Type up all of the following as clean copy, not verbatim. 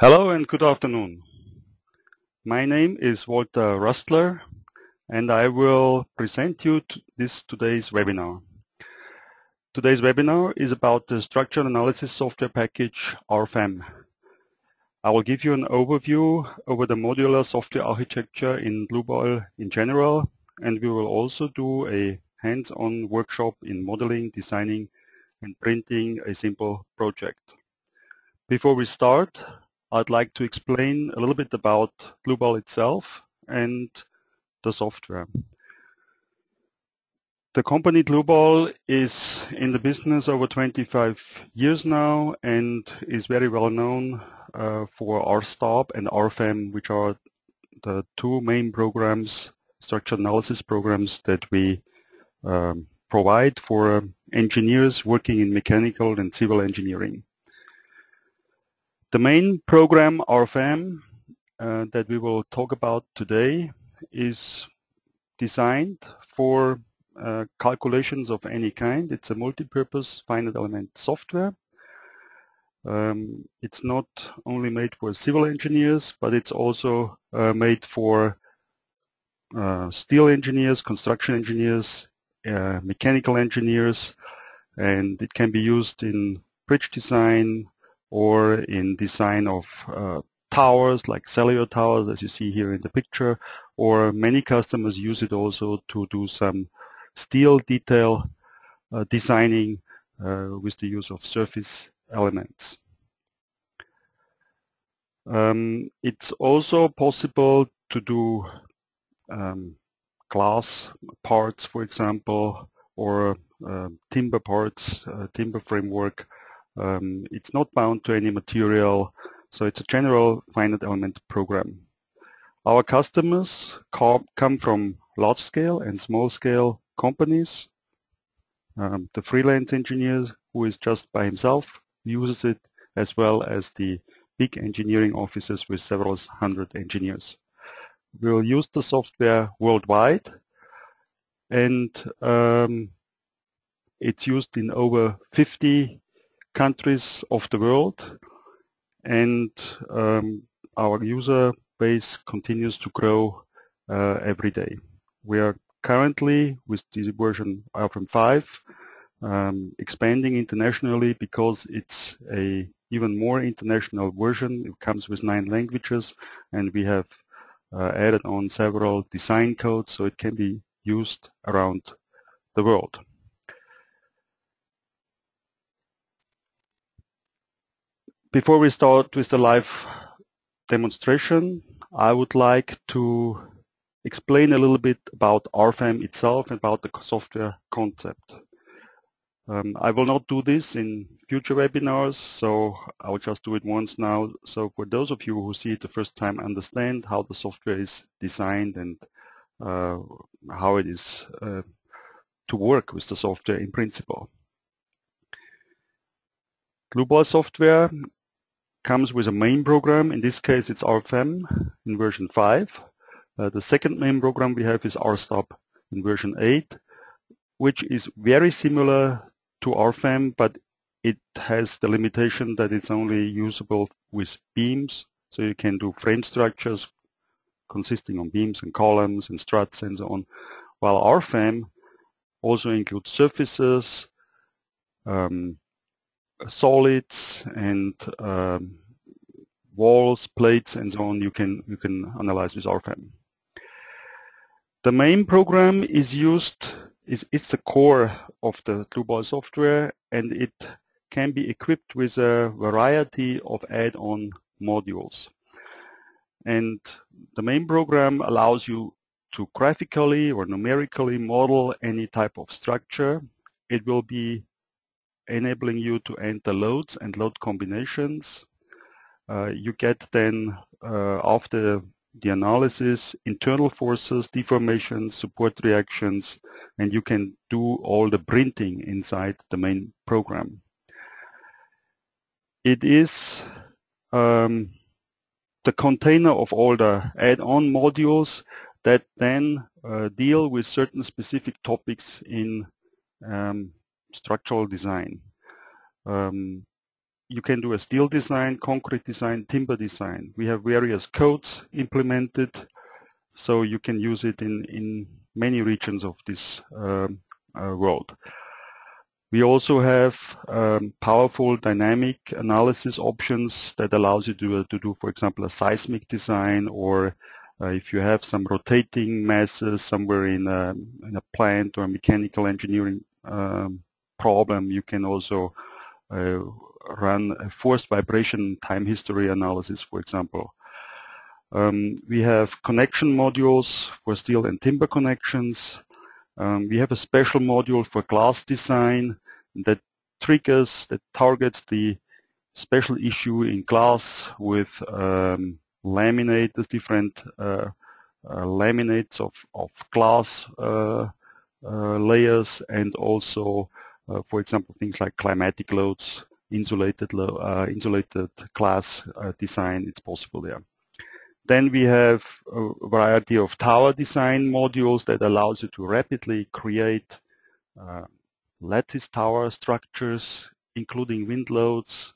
Hello and good afternoon. My name is Walter Rustler and I will present you today's webinar. Today's webinar is about the structural analysis software package RFEM. I will give you an overview over the modular software architecture in Dlubal in general, and we will also do a hands-on workshop in modeling, designing and printing a simple project. Before we start, I'd like to explain a little bit about Dlubal itself and the software. The company Dlubal is in the business over 25 years now and is very well known for RSTAB and RFEM, which are the two main programs, structural analysis programs, that we provide for engineers working in mechanical and civil engineering. The main program RFEM that we will talk about today is designed for calculations of any kind. It's a multi-purpose finite element software. It's not only made for civil engineers, but it's also made for steel engineers, construction engineers, mechanical engineers, and it can be used in bridge design, or in design of towers like cellular towers, as you see here in the picture, or many customers use it also to do some steel detail designing with the use of surface elements. It's also possible to do glass parts, for example, or timber parts, timber framework. It's not bound to any material, so it's a general finite element program. Our customers come from large-scale and small-scale companies. The freelance engineer who is just by himself uses it, as well as the big engineering offices with several hundred engineers. We'll use the software worldwide, and it's used in over 50 countries of the world, and our user base continues to grow every day. We are currently, with the version RFEM 5, expanding internationally because it's a even more international version. It comes with 9 languages, and we have added on several design codes so it can be used around the world. Before we start with the live demonstration, I would like to explain a little bit about RFEM itself and about the software concept. I will not do this in future webinars, so I will just do it once now. So for those of you who see it the first time, understand how the software is designed and how it is to work with the software in principle. Dlubal Software comes with a main program. In this case, it's RFEM in version 5. The second main program we have is RSTAB in version 8, which is very similar to RFEM, but it has the limitation that it's only usable with beams. So you can do frame structures consisting of beams and columns and struts and so on, while RFEM also includes surfaces, solids and walls, plates and so on. You can analyze with RFEM. The main program is it's the core of the Dlubal software, and it can be equipped with a variety of add-on modules. And the main program allows you to graphically or numerically model any type of structure. It will be enabling you to enter loads and load combinations. You get then, after the analysis, internal forces, deformations, support reactions, and you can do all the printing inside the main program. It is the container of all the add-on modules that then deal with certain specific topics in structural design. you can do a steel design, concrete design, timber design. We have various codes implemented, so you can use it in many regions of this world. We also have powerful dynamic analysis options that allows you to do, for example, a seismic design, or if you have some rotating masses somewhere in a plant or a mechanical engineering problem, you can also run a forced vibration time history analysis, for example. We have connection modules for steel and timber connections. We have a special module for glass design that targets the special issue in glass with laminates, different laminates of glass layers, and also, for example, things like climatic loads, insulated glass design. It's possible there. Then we have a variety of tower design modules that allows you to rapidly create lattice tower structures, including wind loads,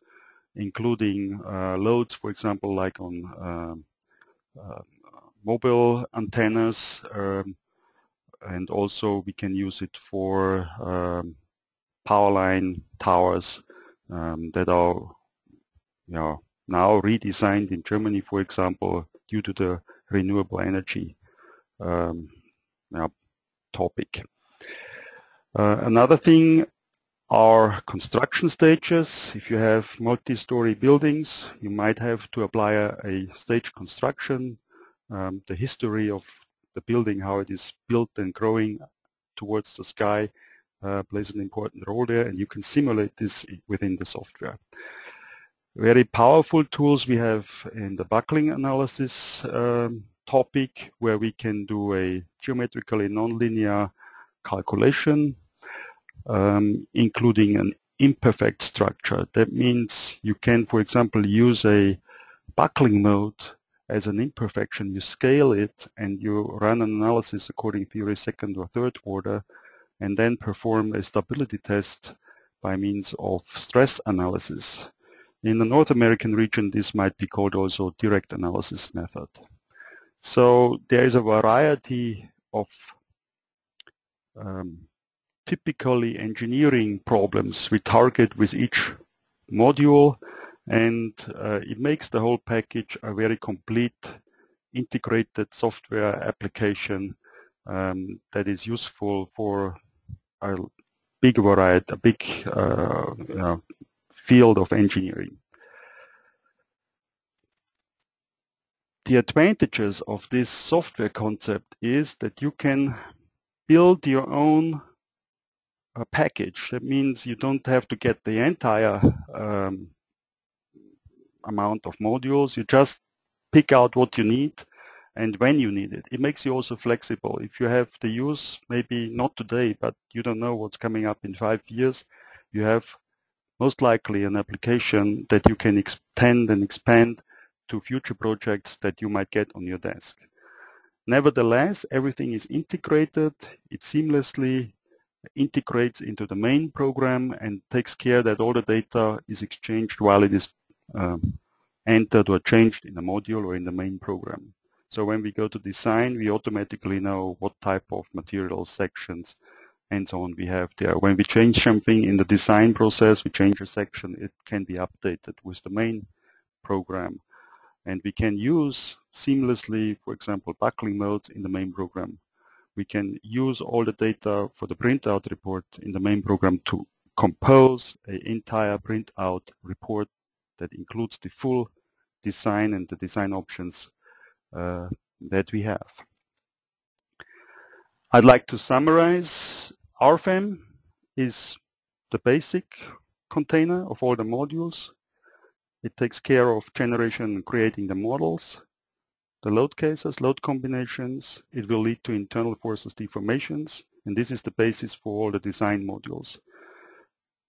including loads, for example, like on mobile antennas, and also we can use it for power line towers that are now redesigned in Germany, for example, due to the renewable energy topic. Another thing are construction stages. If you have multi-story buildings, you might have to apply a stage construction. The history of the building, how it is built and growing towards the sky, plays an important role there, and you can simulate this within the software. Very powerful tools we have in the buckling analysis topic, where we can do a geometrically nonlinear calculation, including an imperfect structure. That means you can, for example, use a buckling mode as an imperfection. You scale it and you run an analysis according to theory second or third order, and then perform a stability test by means of stress analysis. In the North American region, this might be called also direct analysis method. So there is a variety of typically engineering problems we target with each module, and it makes the whole package a very complete integrated software application that is useful for a big variety, a big field of engineering. The advantages of this software concept is that you can build your own package. That means you don't have to get the entire amount of modules. You just pick out what you need and when you need it. It makes you also flexible. If you have the use, maybe not today, but you don't know what's coming up in 5 years, you have most likely an application that you can extend and expand to future projects that you might get on your desk. Nevertheless, everything is integrated. It seamlessly integrates into the main program and takes care that all the data is exchanged while it is entered or changed in the module or in the main program. So when we go to design, we automatically know what type of material sections and so on we have there. When we change something in the design process, we change a section, it can be updated with the main program. And we can use seamlessly, for example, buckling modes in the main program. We can use all the data for the printout report in the main program to compose an entire printout report that includes the full design and the design options that we have. I'd like to summarize. RFEM is the basic container of all the modules. It takes care of generation and creating the models, the load cases, load combinations. It will lead to internal forces deformations, and this is the basis for all the design modules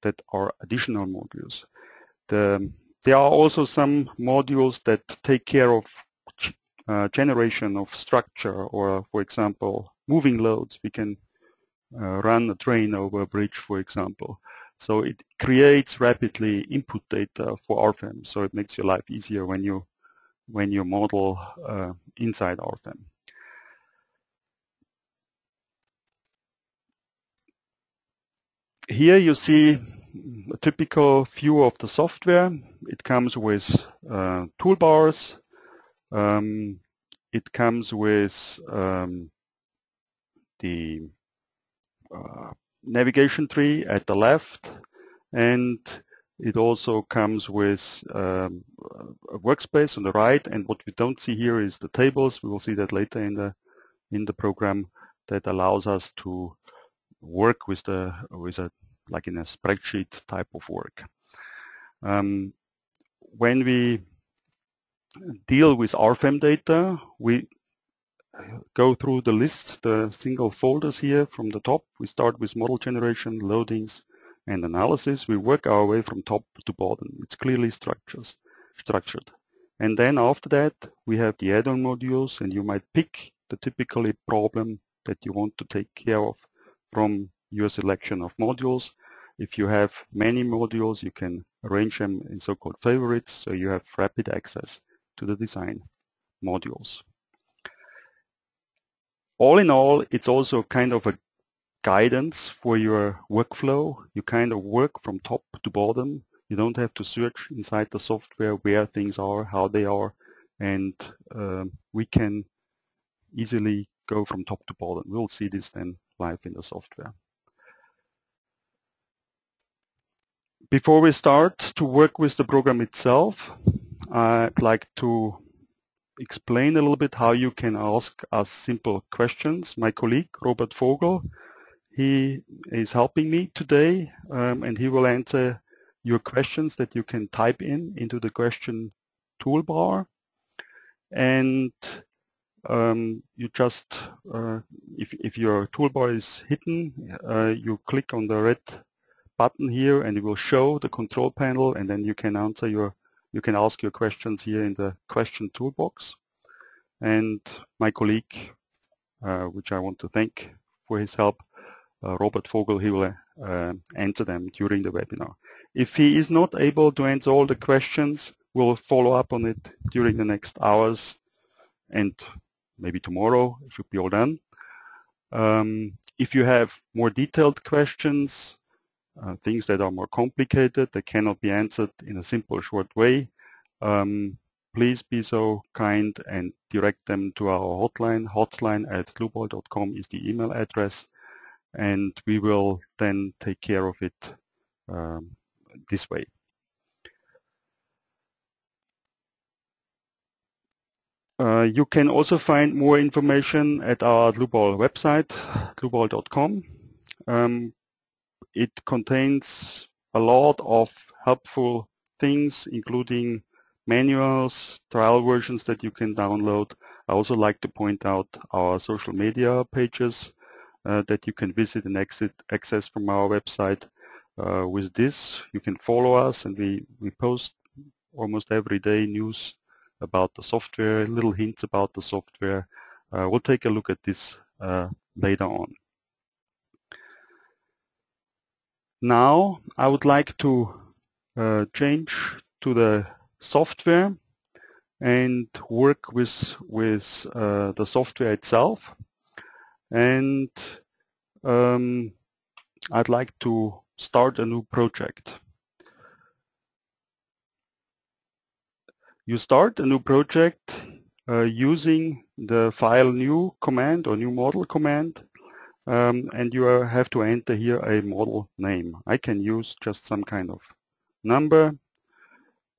that are additional modules. There are also some modules that take care of generation of structure, or for example moving loads. We can run a train over a bridge, for example. So it creates rapidly input data for RFEM. So it makes your life easier when you model inside RFEM. Here you see a typical view of the software. It comes with toolbars. It comes with the navigation tree at the left, and it also comes with a workspace on the right. And what we don't see here is the tables. We will see that later in the program, that allows us to work with like in a spreadsheet type of work. When we deal with RFEM data, we go through the list, the single folders here from the top. We start with model generation, loadings, and analysis. We work our way from top to bottom. It's clearly structured. And then after that, we have the add-on modules, and you might pick the typically problem that you want to take care of from your selection of modules. If you have many modules, you can arrange them in so-called favorites, so you have rapid access to the design modules. All in all, it's also kind of a guidance for your workflow. You kind of work from top to bottom. You don't have to search inside the software where things are, how they are, and we can easily go from top to bottom. We'll see this then live in the software. Before we start to work with the program itself, I'd like to explain a little bit how you can ask us simple questions. My colleague, Robert Vogel, he is helping me today, and he will answer your questions that you can type into the question toolbar. And you just, if your toolbar is hidden, you click on the red button here, and it will show the control panel, and then you can ask your questions here in the question toolbox. And my colleague, which I want to thank for his help, Robert Vogel, he will answer them during the webinar. If he is not able to answer all the questions, we'll follow up on it during the next hours, and maybe tomorrow it should be all done. If you have more detailed questions, things that are more complicated, that cannot be answered in a simple, short way, please be so kind and direct them to our hotline. Hotline@dlubal.com is the email address, and we will then take care of it this way. You can also find more information at our Dlubal website, dlubal.com. It contains a lot of helpful things, including manuals, trial versions that you can download. I also like to point out our social media pages that you can visit and access from our website. With this, you can follow us, and we post almost every day news about the software, little hints about the software. We'll take a look at this later on. Now I would like to change to the software and work with the software itself. And I'd like to start a new project. You start a new project using the file new command or new model command, and you have to enter here a model name. I can use just some kind of number,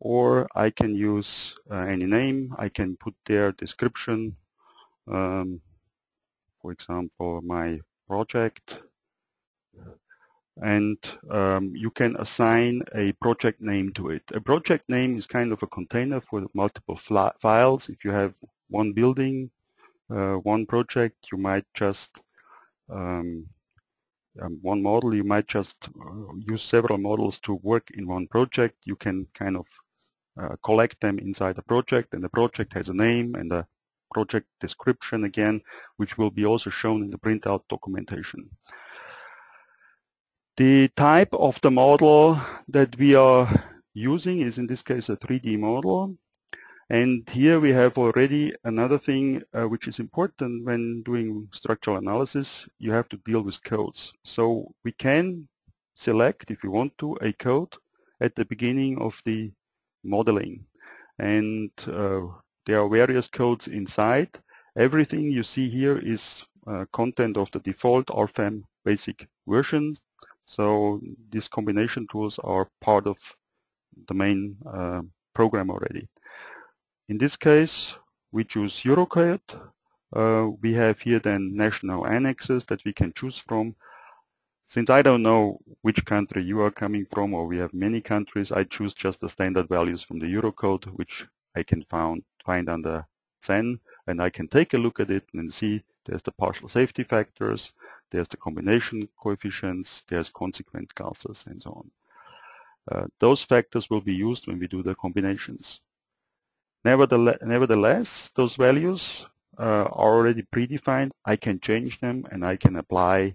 or I can use any name. I can put there description, for example, my project, and you can assign a project name to it. A project name is kind of a container for multiple files. If you have one building, one project, you might just one model, you might just use several models to work in one project. You can kind of collect them inside a project, and the project has a name and a project description again, which will be also shown in the printout documentation. The type of the model that we are using is in this case a 3D model. And here we have already another thing which is important when doing structural analysis. You have to deal with codes. So we can select, if you want to, a code at the beginning of the modeling. And there are various codes inside. Everything you see here is content of the default RFEM basic version. So these combination tools are part of the main program already. In this case, we choose Eurocode. We have here then national annexes that we can choose from. Since I don't know which country you are coming from, or we have many countries, I choose just the standard values from the Eurocode, which I can find under CEN, and I can take a look at it and see there's the partial safety factors, there's the combination coefficients, there's consequent gases, and so on. Those factors will be used when we do the combinations. Nevertheless, those values are already predefined. I can change them and I can apply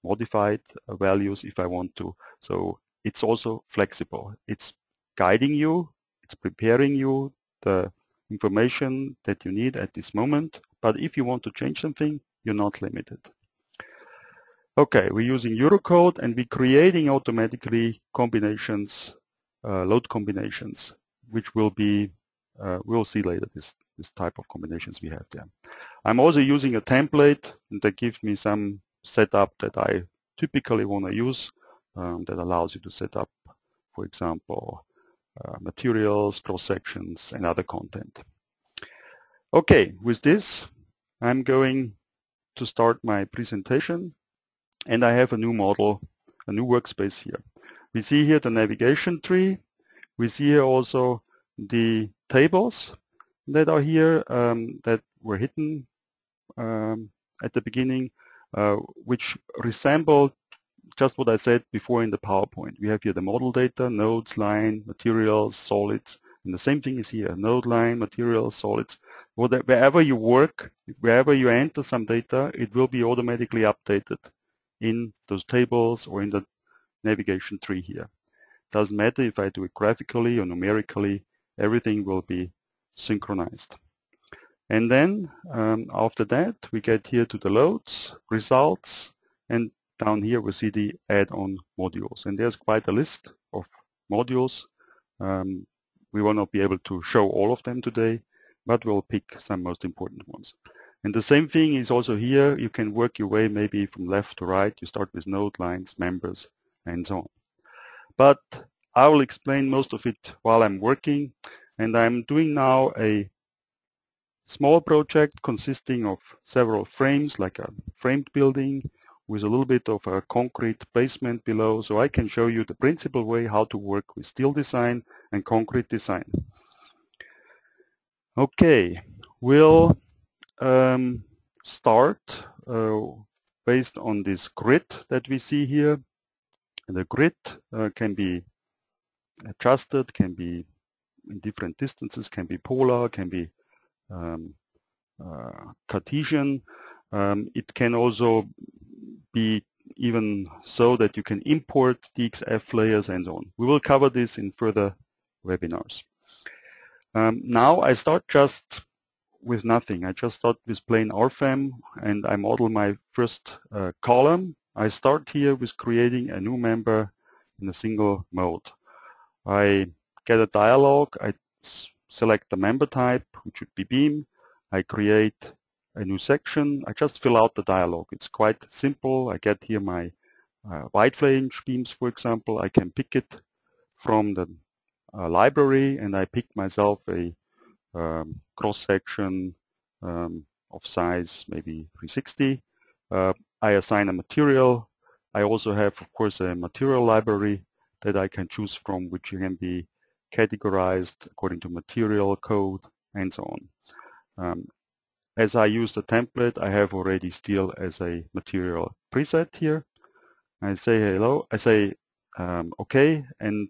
modified values if I want to. So it's also flexible. It's guiding you, it's preparing you the information that you need at this moment. But if you want to change something, you're not limited. Okay, we're using Eurocode and we're creating automatically combinations, load combinations, which will be, we'll see later this type of combinations we have there. I'm also using a template that gives me some setup that I typically want to use that allows you to set up, for example, materials, cross-sections, and other content. Okay, with this, I'm going to start my presentation, and I have a new model, a new workspace here. We see here the navigation tree. We see here also the tables that are here that were hidden at the beginning, which resemble just what I said before in the PowerPoint. We have here the model data, nodes, line, materials, solids, and the same thing is here, node, line, materials, solids. Wherever you work, wherever you enter some data, it will be automatically updated in those tables or in the navigation tree here. Doesn't matter if I do it graphically or numerically, everything will be synchronized. And then after that, we get here to the loads, results, and down here we see the add-on modules. And there's quite a list of modules. We will not be able to show all of them today, but we'll pick some most important ones. And the same thing is also here. You can work your way maybe from left to right. You start with node, lines, members, and so on. But I will explain most of it while I'm working. And I'm doing now a small project consisting of several frames, like a framed building with a little bit of a concrete placement below. So I can show you the principal way how to work with steel design and concrete design. Okay, we'll start based on this grid that we see here. The grid can be adjusted, can be in different distances, can be polar, can be Cartesian. It can also be even so that you can import DXF layers and so on. We will cover this in further webinars. Now I start just with nothing. I just start with plain RFEM and I model my first column. I start here with creating a new member in a single mode. I get a dialog. I select the member type, which would be beam. I create a new section. I just fill out the dialog. It's quite simple. I get here my wide flange beams, for example. I can pick it from the library, and I pick myself a cross-section of size maybe 360. I assign a material. I also have, of course, a material library that I can choose from, which can be categorized according to material code and so on. As I use the template, I have already steel as a material preset here. I say hello, I say okay, and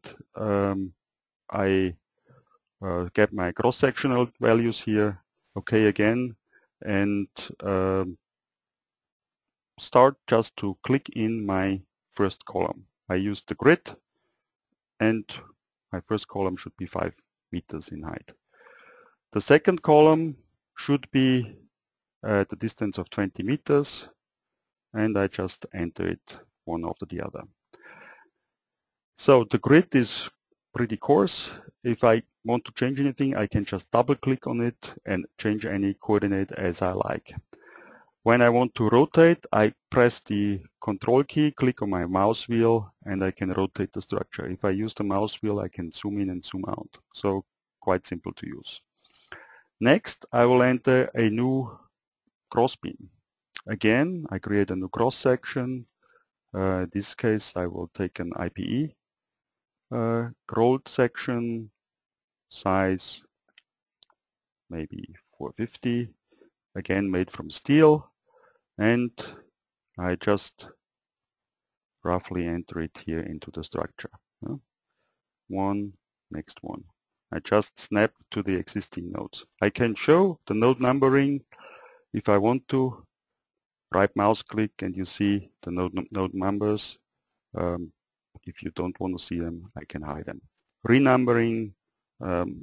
I get my cross-sectional values here, okay again, and start just to click in my first column. I use the grid, and my first column should be 5 meters in height. The second column should be at the distance of 20 meters, and I just enter it one after the other. So the grid is pretty coarse. If I want to change anything, I can just double click on it and change any coordinate as I like. When I want to rotate, I press the control key, click on my mouse wheel, and I can rotate the structure. If I use the mouse wheel, I can zoom in and zoom out. So quite simple to use. Next, I will enter a new crossbeam. Again, I create a new cross section. In this case, I will take an IPE rolled section, size maybe 450, again made from steel, and I just roughly enter it here into the structure. One, next one. I just snap to the existing nodes. I can show the node numbering if I want to. Right mouse click and you see the node numbers. If you don't want to see them, I can hide them. Renumbering,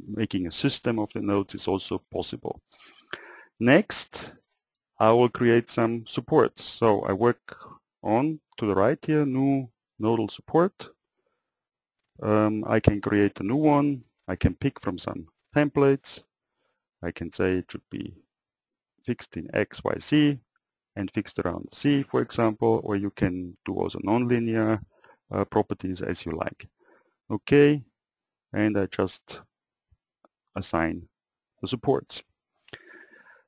making a system of the nodes is also possible. Next, I will create some supports. So I work on to the right here, new nodal support. I can create a new one. I can pick from some templates. I can say it should be fixed in X, Y, Z and fixed around C, for example, or you can do also nonlinear properties as you like. Okay, and I just assign the supports.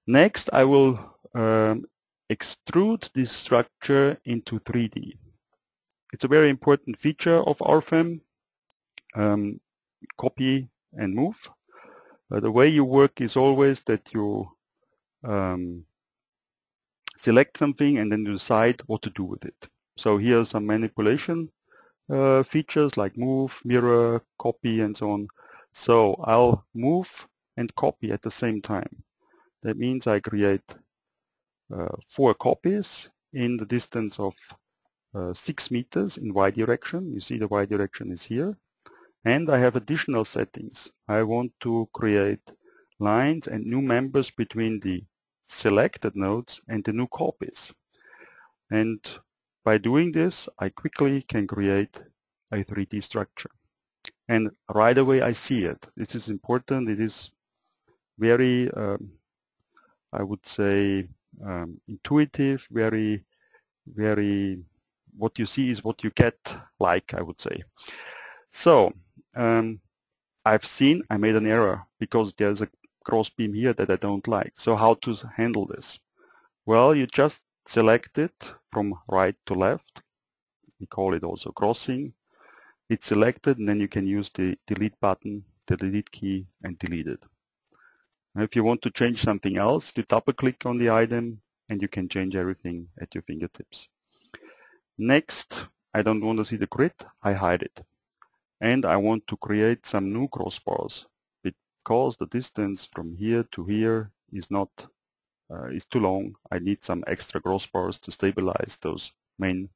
Next, I will extrude this structure into 3D. It's a very important feature of RFEM, copy and move. The way you work is always that you select something and then you decide what to do with it. So here are some manipulation features like move, mirror, copy, and so on. So I'll move and copy at the same time. That means I create 4 copies in the distance of 6 meters in Y direction. You see the Y direction is here. And I have additional settings. I want to create lines and new members between the selected nodes and the new copies. And by doing this, I quickly can create a 3D structure. And right away I see it. This is important. It is very, I would say, intuitive, very, what you see is what you get, like, I would say. So, I've seen I made an error because there's a cross beam here that I don't like. So how to handle this? Well, you just select it from right to left. We call it also crossing. It's selected, and then you can use the delete button, the delete key, and delete it. Now, if you want to change something else, you double click on the item and you can change everything at your fingertips. Next, I don't want to see the grid, I hide it. And I want to create some new crossbars because the distance from here to here is not is too long. I need some extra crossbars to stabilize those main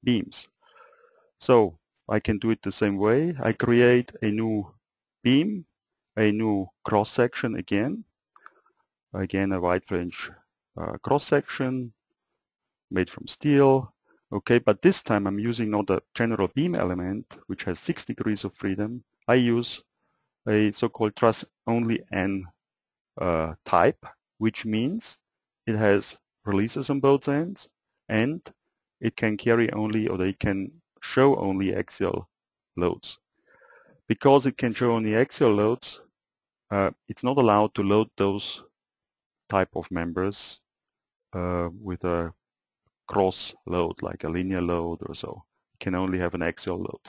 beams. So I can do it the same way. I create a new beam, a new cross section again a wide range cross section made from steel. Okay, but this time I'm using not a general beam element which has 6 degrees of freedom. I use a so-called truss only N type, which means it has releases on both ends and it can carry only, or they can show only axial loads. Because it can show only axial loads, it's not allowed to load those type of members with a cross load, like a linear load or so. It can only have an axial load.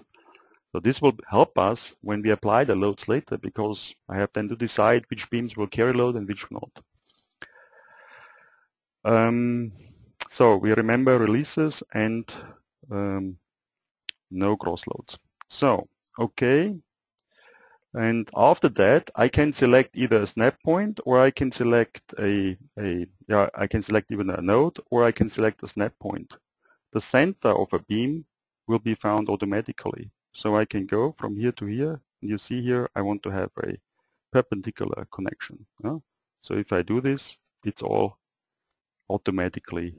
So this will help us when we apply the loads later, because I have then to decide which beams will carry load and which not. So we remember releases and no cross loads. So, okay. And after that, I can select either a snap point, or I can select I can select even a node, or I can select a snap point. The center of a beam will be found automatically. So I can go from here to here, and you see here I want to have a perpendicular connection. So if I do this, it's all automatically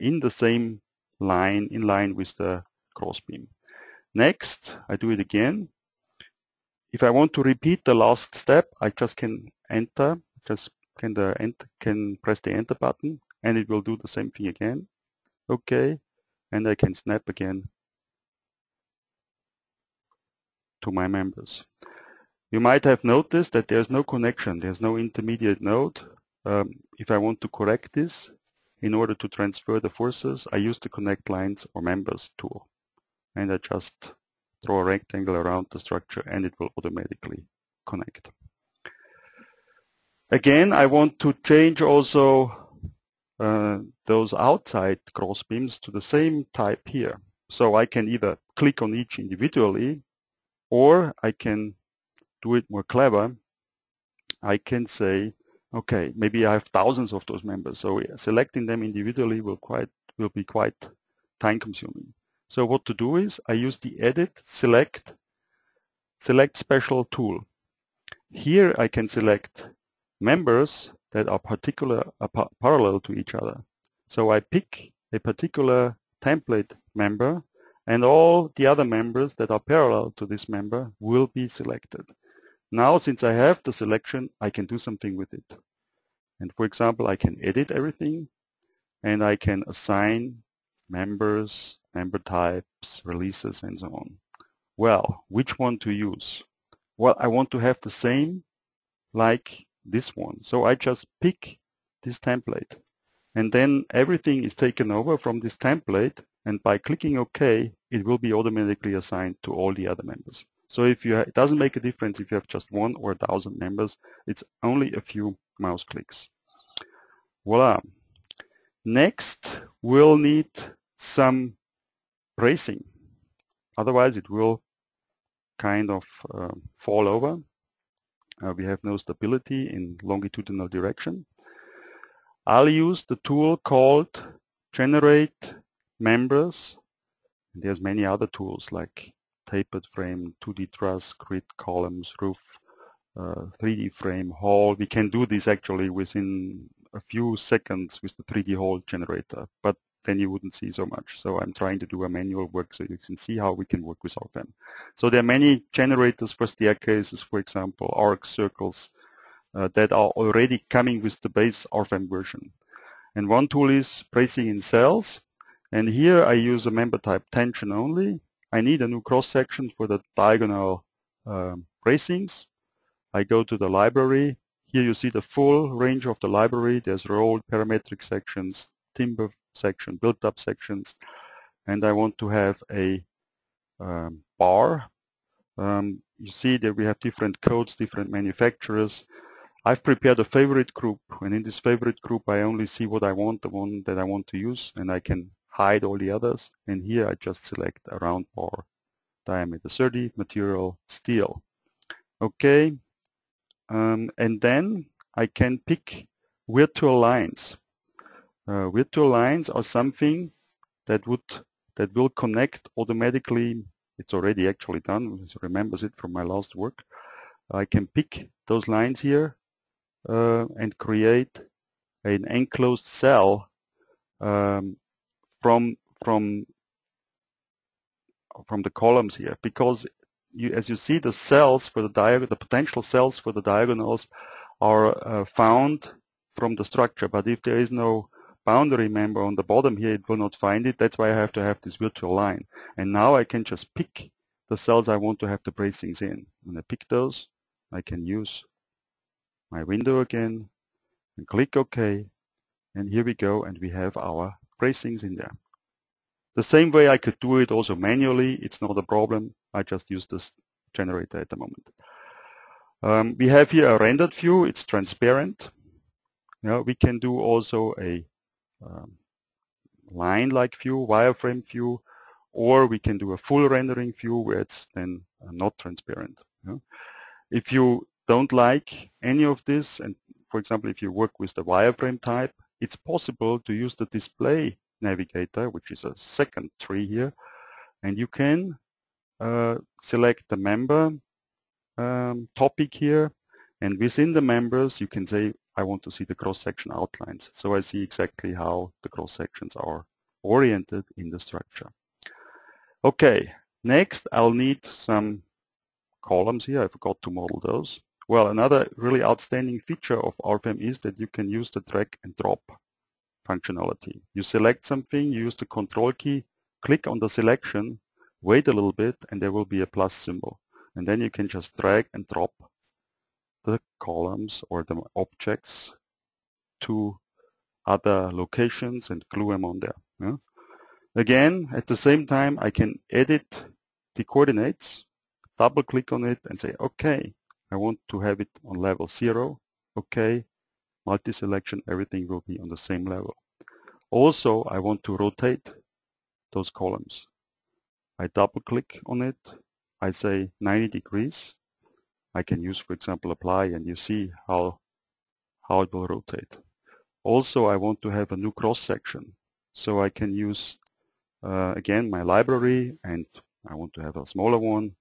in the same line, in line with the crossbeam. Next, I do it again. If I want to repeat the last step, I just can enter, can press the enter button, and it will do the same thing again. Okay, and I can snap again to my members. You might have noticed that there's no connection, there's no intermediate node. If I want to correct this, in order to transfer the forces, I use the connect lines or members tool. And I just draw a rectangle around the structure and it will automatically connect. Again, I want to change also those outside crossbeams to the same type here. So I can either click on each individually, or I can do it more clever. I can say, okay, maybe I have thousands of those members, so selecting them individually will be quite time consuming. So what to do is I use the edit, select special tool. Here I can select members that are parallel to each other. So I pick a particular template member, and all the other members that are parallel to this member will be selected. Now, since I have the selection, I can do something with it. And for example, I can edit everything, and I can assign members, member types, releases, and so on. Well, which one to use? Well, I want to have the same like this one. So I just pick this template. And then everything is taken over from this template, and by clicking OK, it will be automatically assigned to all the other members. So it doesn't make a difference if you have just 1 or 1,000 members. It's only a few mouse clicks. Voila. Next, we'll need some bracing. Otherwise, it will kind of fall over. We have no stability in longitudinal direction. I'll use the tool called Generate Members. There's many other tools like tapered frame, 2D truss, grid, columns, roof, 3D frame, hall. We can do this actually within a few seconds with the 3D hall generator, but then you wouldn't see so much. So I'm trying to do a manual work so you can see how we can work with RFEM. So there are many generators for staircases, for example, arcs, circles, that are already coming with the base RFEM version. And one tool is bracing in cells. And here I use a member type tension only. I need a new cross section for the diagonal bracings. I go to the library. Here you see the full range of the library. There's rolled parametric sections, timber section, built-up sections, and I want to have a bar. You see that we have different codes, different manufacturers. I've prepared a favorite group, and in this favorite group I only see what I want, the one that I want to use, and I can hide all the others. And here I just select a round bar, diameter 30, material steel. Okay, and then I can pick virtual lines. Virtual lines are something that will connect automatically. It's already actually done. It remembers it from my last work. I can pick those lines here and create an enclosed cell from the columns here, because as you see, the cells for the potential cells for the diagonals are found from the structure. But if there is no boundary member on the bottom here, it will not find it. That's why I have to have this virtual line. And now I can just pick the cells I want to have the bracings in. When I pick those, I can use my window again and click OK. And here we go, and we have our bracings in there. The same way I could do it also manually. It's not a problem. I just use this generator at the moment. We have here a rendered view. It's transparent. We can do also a line-like view, wireframe view, or we can do a full rendering view where it's then not transparent. If you don't like any of this, and for example, if you work with the wireframe type, it's possible to use the display navigator, which is a second tree here, and you can select the member topic here, and within the members you can say I want to see the cross-section outlines, so I see exactly how the cross-sections are oriented in the structure. Okay, next I'll need some columns here. I forgot to model those. Well, another really outstanding feature of RFEM is that you can use the drag and drop functionality. You select something, you use the control key, click on the selection, wait a little bit, and there will be a plus symbol. And then you can just drag and drop the columns or the objects to other locations and glue them on there. Yeah? Again, at the same time, I can edit the coordinates, double click on it and say, okay, I want to have it on level 0. Okay, multi-selection, everything will be on the same level. Also, I want to rotate those columns. I double click on it. I say 90 degrees. I can use, for example, apply, and you see how it will rotate. Also, I want to have a new cross-section. So I can use, again, my library, and I want to have a smaller one.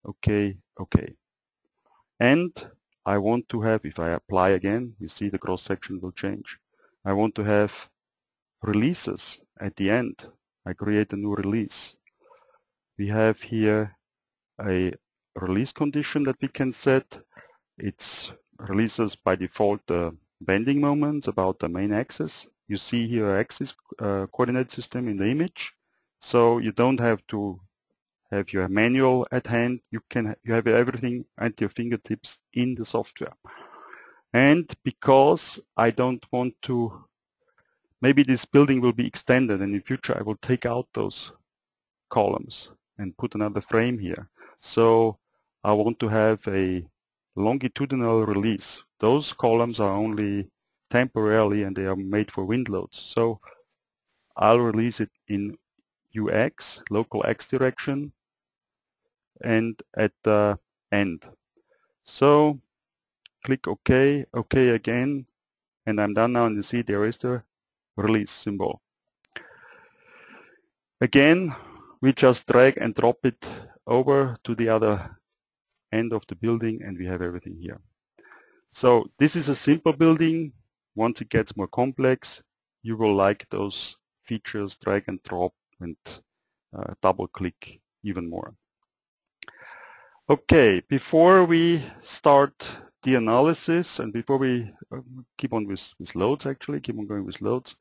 Okay, okay. And I want to have, if I apply again, you see the cross-section will change. I want to have releases at the end. I create a new release. We have here a release condition that we can set. It's releases by default the bending moments about the main axis. You see here axis coordinate system in the image. So you don't have to have your manual at hand. You have everything at your fingertips in the software. And because I don't want to, maybe this building will be extended, and in future I will take out those columns and put another frame here. So I want to have a longitudinal release. Those columns are only temporarily and they are made for wind loads. So I'll release it in UX, local X direction, and at the end. So click OK, OK again, and I'm done now, and you see there is the release symbol. Again, we just drag and drop it over to the other end of the building, and we have everything here. So this is a simple building. Once it gets more complex, you will like those features, drag and drop, and double click even more. Okay, before we start the analysis, and before we keep on with loads, actually, keep on going with loads,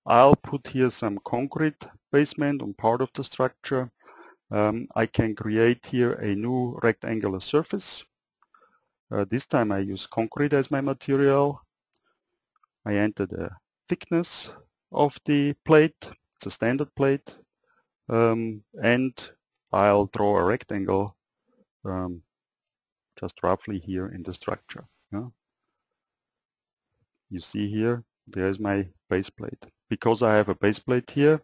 I'll put here some concrete basement on part of the structure. I can create here a new rectangular surface. This time I use concrete as my material. I enter the thickness of the plate. It's a standard plate. And I'll draw a rectangle just roughly here in the structure. Yeah? You see here, there's my base plate. Because I have a base plate here,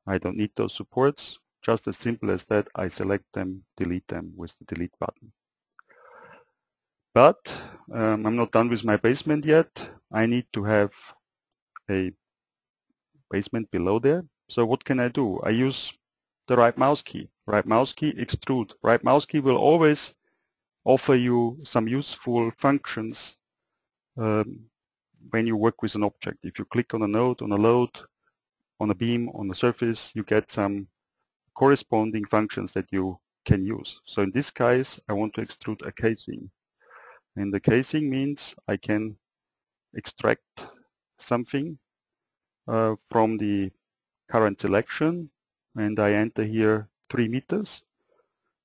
I don't need those supports. Just as simple as that, I select them, delete them with the delete button. But I'm not done with my basement yet. I need to have a basement below there. So what can I do? I use the right mouse key. Right mouse key, extrude. Right mouse key will always offer you some useful functions when you work with an object. If you click on a node, on a load, on a beam, on a surface, you get some corresponding functions that you can use. So in this case, I want to extrude a casing. And the casing means I can extract something from the current selection, and I enter here 3 meters.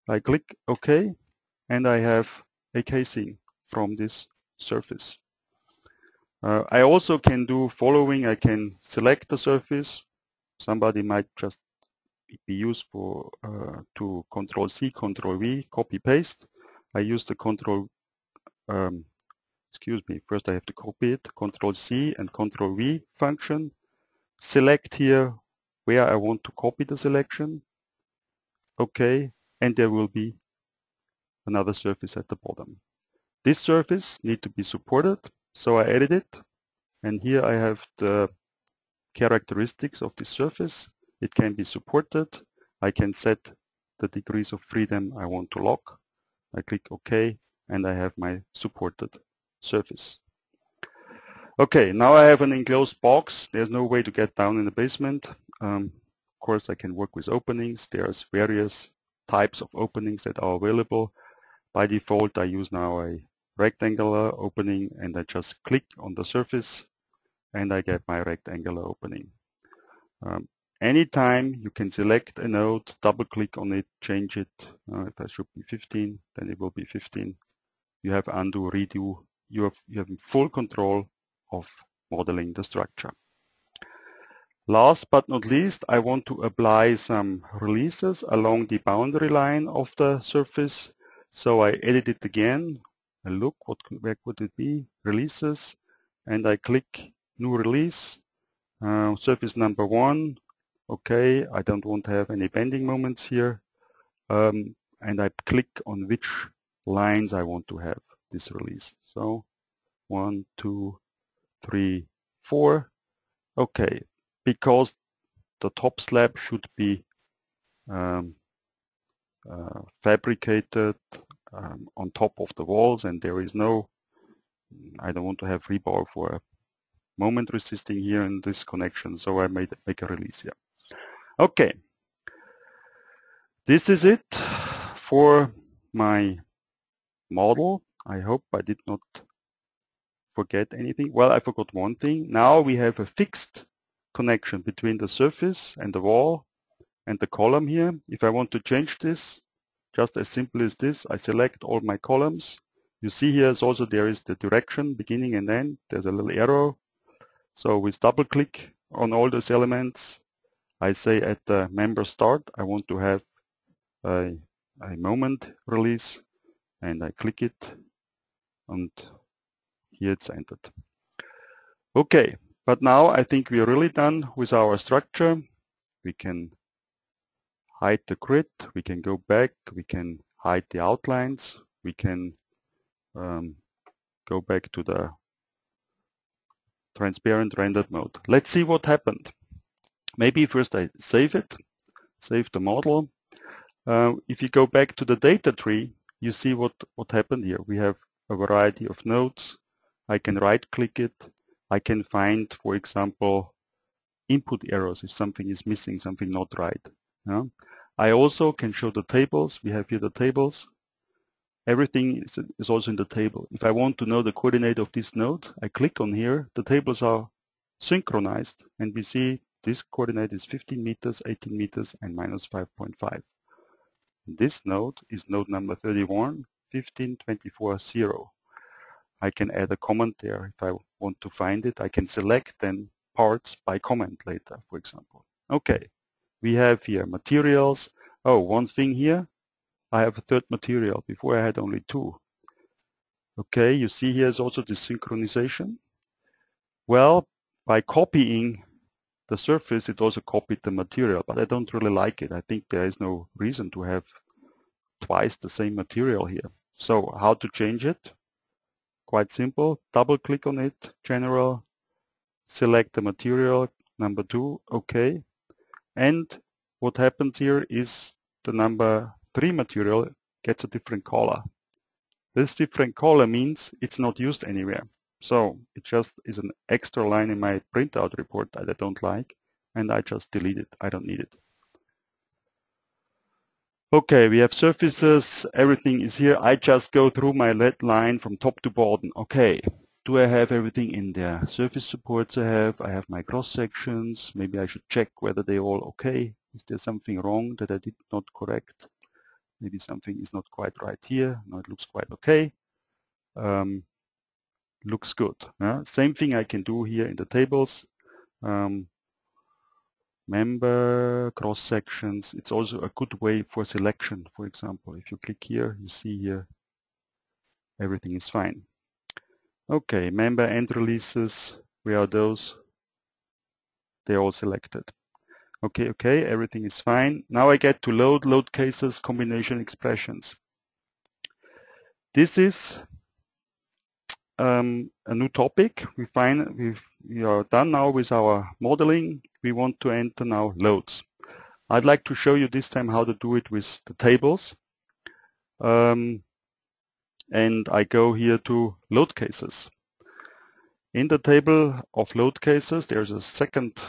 I click OK, and I have a casing from this surface. I also can do following. I can select the surface. Somebody might just be used for to Control C, Control V, copy paste. I use the Control, excuse me, first I have to copy it, Control C and Control V function. Select here where I want to copy the selection. Okay, and there will be another surface at the bottom. This surface needs to be supported, so I edit it, and here I have the characteristics of the surface. It can be supported. I can set the degrees of freedom I want to lock. I click OK, and I have my supported surface. Okay, now I have an enclosed box. There's no way to get down in the basement. Of course, I can work with openings. There's various types of openings that are available. By default, I use now a rectangular opening, and I just click on the surface, and I get my rectangular opening. Anytime you can select a node, double click on it, change it. If I should be 15, then it will be 15. You have undo, redo. You have full control of modeling the structure. Last but not least, I want to apply some releases along the boundary line of the surface. So I edit it again. I look, where could it be? Releases, and I click new release, surface number 1. Okay, I don't want to have any bending moments here. And I click on which lines I want to have this release. So 1, 2, 3, 4. Okay, because the top slab should be fabricated on top of the walls, and there is no, I don't want to have rebar for a moment resisting here in this connection, so I make a release here. Okay, this is it for my model. I hope I did not forget anything. Well, I forgot one thing. Now we have a fixed connection between the surface and the wall and the column here. If I want to change this, just as simple as this, I select all my columns. You see here is also there is the direction, beginning and end. There's a little arrow. So with double click on all those elements, I say at the member start, I want to have a moment release, and I click it, and here it's entered. Okay, but now I think we're really done with our structure. We can hide the grid, we can go back, we can hide the outlines, we can go back to the transparent rendered mode. Let's see what happened. Maybe first I save it, save the model. If you go back to the data tree, you see what happened here. We have a variety of nodes. I can right click it. I can find, for example, input errors if something is missing, something not right. I also can show the tables. We have here the tables. Everything is also in the table. If I want to know the coordinate of this node, I click on here. The tables are synchronized, and we see this coordinate is 15 meters, 18 meters, and minus 5.5. This node is node number 31, 15, 24, 0. I can add a comment there if I want to find it. I can select then parts by comment later, for example. Okay, we have here materials. Oh, one thing here, I have a third material. Before I had only 2. Okay, you see here is also the synchronization. Well, by copying the surface, it also copied the material, but I don't really like it. I think there is no reason to have twice the same material here. So how to change it? Quite simple. Double click on it, general, select the material, number 2, okay. And what happens here is the number 3 material gets a different color. This different color means it's not used anywhere. So it just is an extra line in my printout report that I don't like, and I just delete it. I don't need it. Okay, we have surfaces, everything is here. I just go through my lead line from top to bottom. Okay, do I have everything in there? Surface supports I have my cross sections. Maybe I should check whether they're all okay. Is there something wrong that I did not correct? Maybe something is not quite right here. No, it looks quite okay. Looks good. Same thing I can do here in the tables. Member, cross sections. It's also a good way for selection. For example, if you click here, you see here everything is fine. Okay, member and releases, where are those? They're all selected. Okay, everything is fine. Now I get to load cases, combination expressions. This is a new topic. We are done now with our modeling. We want to enter now loads. I'd like to show you this time how to do it with the tables. And I go here to load cases. In the table of load cases, there's a second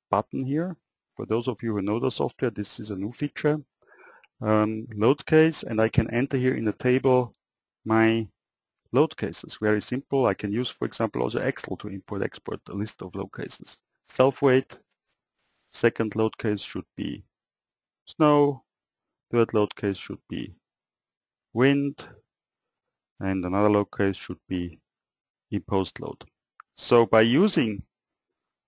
button here. For those of you who know the software, this is a new feature. Load case, and I can enter here in the table my load cases. Very simple. I can use, for example, also Excel to import-export a list of load cases. Self-weight, second load case should be snow, third load case should be wind, and another load case should be imposed load. So by using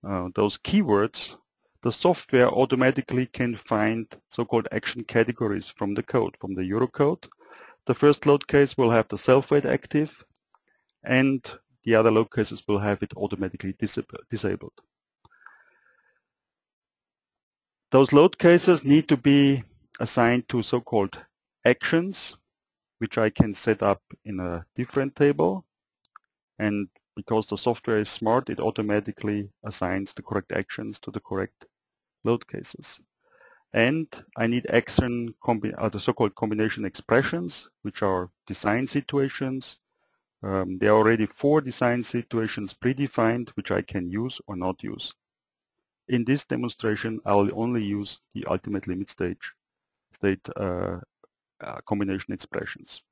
those keywords, the software automatically can find so-called action categories from the code, from the Eurocode. The first load case will have the self-weight active, and the other load cases will have it automatically disabled. Those load cases need to be assigned to so-called actions, which I can set up in a different table. And because the software is smart, it automatically assigns the correct actions to the correct load cases. And I need the so-called combination expressions, which are design situations. There are already 4 design situations predefined, which I can use or not use. In this demonstration, I will only use the ultimate limit state combination expressions.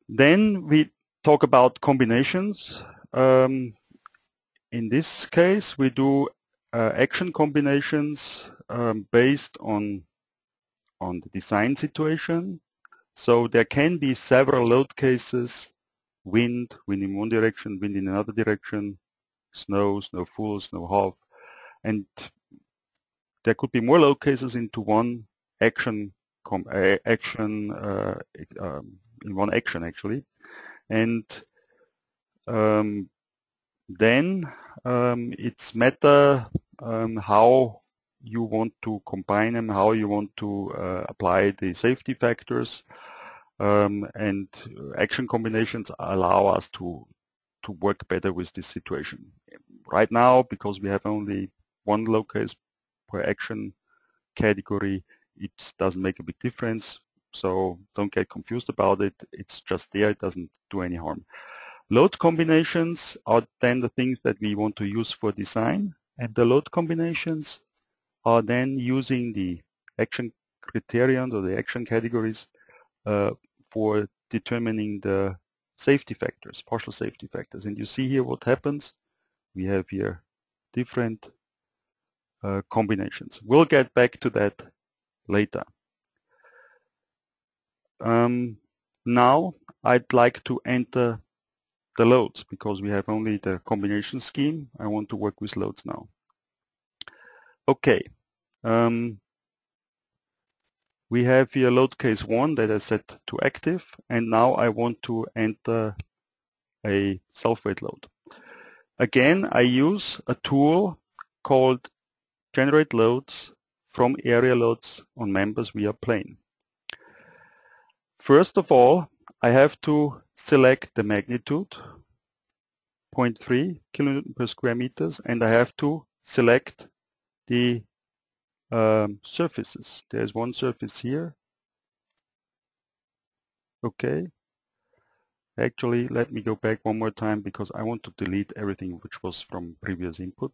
Then we talk about combinations. In this case, we do action combinations based on the design situation. So there can be several load cases: wind in one direction, wind in another direction, snow, snow full, snow half, and there could be more load cases into one action in one action actually. And then it's matter how you want to combine them, how you want to apply the safety factors, and action combinations allow us to work better with this situation. Right now, because we have only one load case per action category, it doesn't make a big difference. So don't get confused about it. It's just there. It doesn't do any harm. Load combinations are then the things that we want to use for design, and the load combinations are then using the action criterion or the action categories for determining the safety factors, partial safety factors. And you see here what happens. We have here different combinations. We'll get back to that later. Now I'd like to enter the loads because we have only the combination scheme. I want to work with loads now. Okay. We have here load case 1 that I set to active, and now I want to enter a self-weight load. Again, I use a tool called generate loads from area loads on members via plane. First of all, I have to select the magnitude, 0.3 kilonewton per square meters, and I have to select the surfaces. There's one surface here. Okay. Actually, let me go back one more time because I want to delete everything which was from previous input.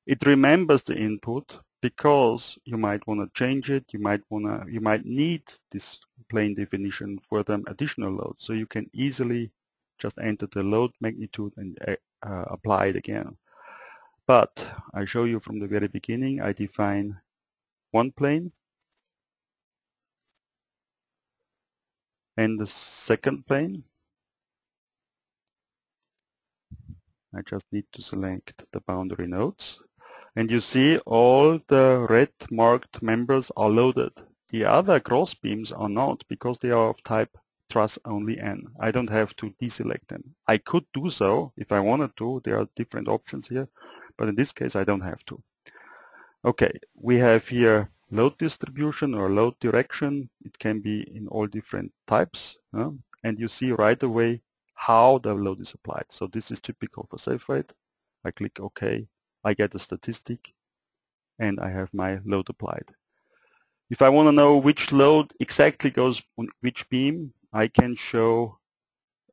It remembers the input because you might want to change it. You might need this plane definition for the additional load. So you can easily just enter the load magnitude and apply it again. But I show you from the very beginning, I define one plane and the second plane. I just need to select the boundary nodes. And you see all the red marked members are loaded. The other cross beams are not because they are of type truss only N. I don't have to deselect them. I could do so if I wanted to. There are different options here, but in this case I don't have to. Okay, we have here load distribution or load direction. It can be in all different types. and you see right away how the load is applied. So this is typical for safe rate. I click OK, I get a statistic, and I have my load applied. If I want to know which load exactly goes on which beam, I can show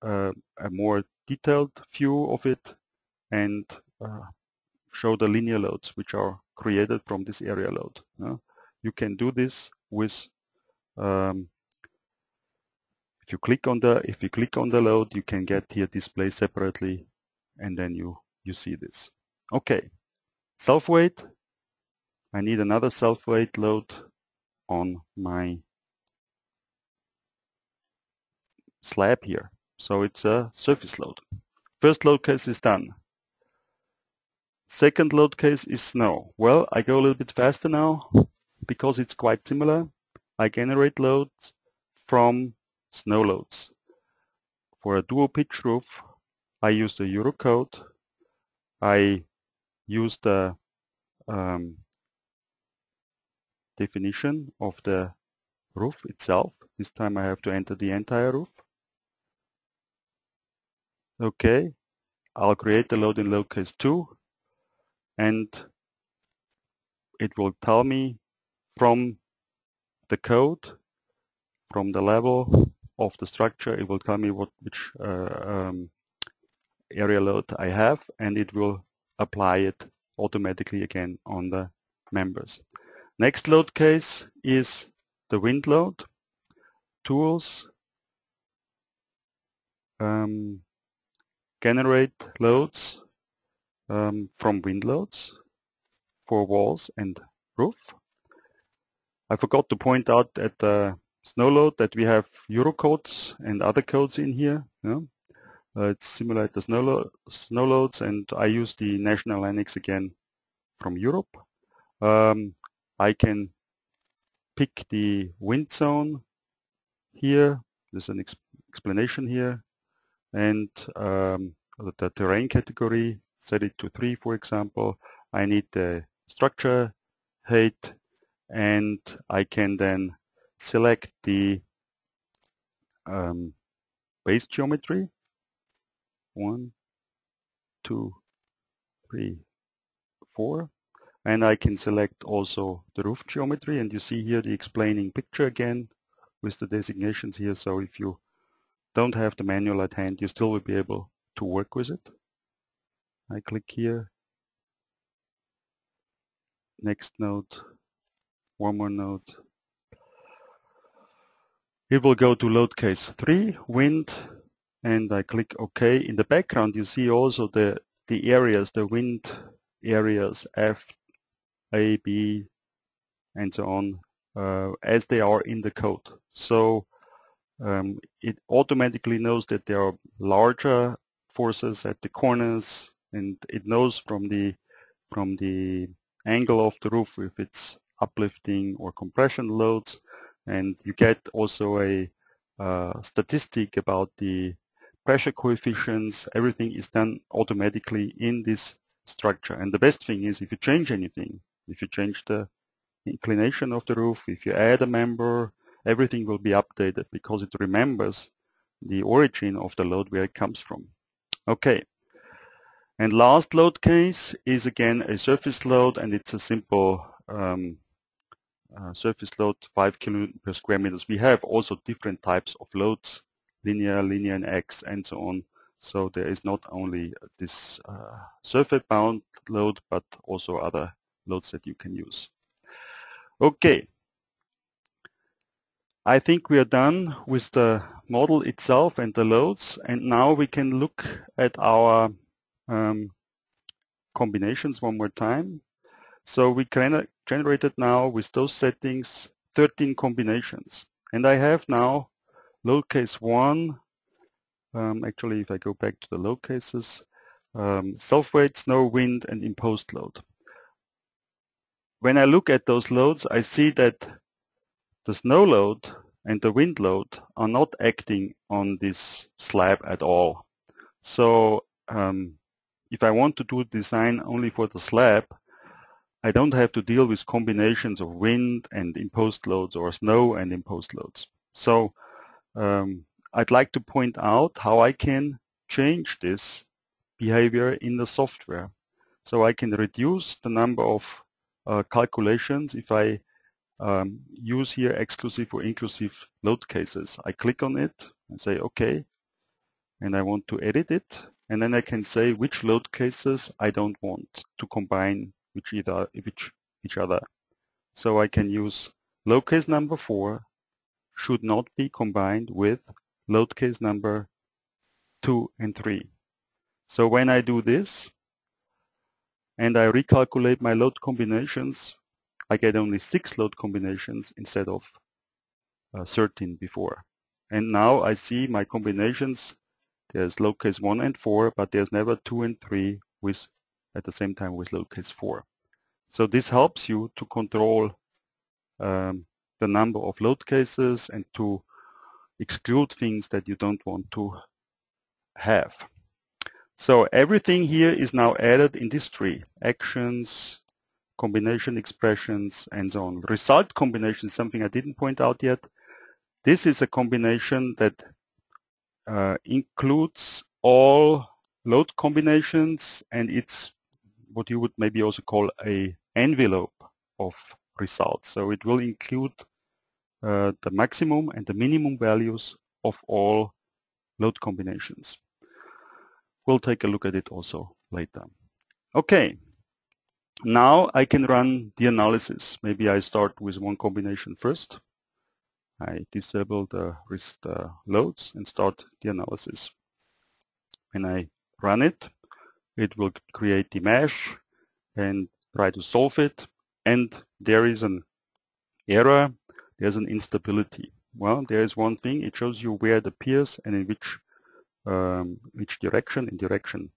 a more detailed view of it and show the linear loads which are created from this area load. You can do this with if you click on the load, you can get here display separately, and then you see this. Okay, self-weight. I need another self-weight load on my slab here. So it's a surface load. First load case is done. Second load case is snow. Well, I go a little bit faster now because it's quite similar. I generate loads from snow loads. For a dual pitch roof, I use the Eurocode. I use the definition of the roof itself. This time I have to enter the entire roof. Okay, I'll create the load in load case 2, and it will tell me from the code, from the level of the structure, it will tell me which area load I have, and it will apply it automatically again on the members. Next load case is the wind load. Tools, generate loads from wind loads for walls and roof. I forgot to point out at the snow load that we have Eurocodes and other codes in here. It's similar to snow loads, and I use the national annex again from Europe. I can pick the wind zone here. There's an explanation here, and the terrain category, set it to 3, for example. I need the structure height, and I can then select the base geometry. 1, 2, 3, 4. And I can select also the roof geometry, and you see here the explaining picture again with the designations here. So if you don't have the manual at hand, you still will be able to work with it. I click here, next node, one more node. It will go to load case 3, wind, and I click OK. In the background you see also the areas, the wind areas, F, A, B, and so on, as they are in the code. So it automatically knows that there are larger forces at the corners, and it knows from the angle of the roof if it's uplifting or compression loads, and you get also a statistic about the pressure coefficients. Everything is done automatically in this structure. And the best thing is, if you change anything, if you change the inclination of the roof, if you add a member, everything will be updated because it remembers the origin of the load, where it comes from. Okay. And last load case is again a surface load, and it's a simple surface load, 5 kN per square meters. We have also different types of loads, linear and X, and so on. So there is not only this surface bound load, but also other loads that you can use. Okay. I think we are done with the model itself and the loads, and now we can look at our combinations one more time. So we generated now with those settings 13 combinations, and I have now load case 1. Actually, if I go back to the load cases, self-weight, snow, wind, and imposed load. When I look at those loads, I see that the snow load and the wind load are not acting on this slab at all. So if I want to do design only for the slab, I don't have to deal with combinations of wind and imposed loads or snow and imposed loads. So I'd like to point out how I can change this behavior in the software. So I can reduce the number of calculations if I use here exclusive or inclusive load cases. I click on it and say OK, and I want to edit it, and then I can say which load cases I don't want to combine with each other. So I can use load case number 4 should not be combined with load case number 2 and 3. So when I do this and I recalculate my load combinations, I get only 6 load combinations instead of 13 before. And now I see my combinations. There's load case 1 and 4, but there's never 2 and 3 with at the same time with load case 4. So this helps you to control the number of load cases and to exclude things that you don't want to have. So everything here is now added in this tree: actions, combination expressions, and so on. Result combination is something I didn't point out yet. This is a combination that includes all load combinations, and it's what you would maybe also call an envelope of results. So it will include the maximum and the minimum values of all load combinations. We'll take a look at it also later. Okay, now I can run the analysis. Maybe I start with one combination first. I disable the loads and start the analysis. When I run it, it will create the mesh and try to solve it. And there is an error, there's an instability. Well, there is one thing, it shows you where it appears and in which direction, in direction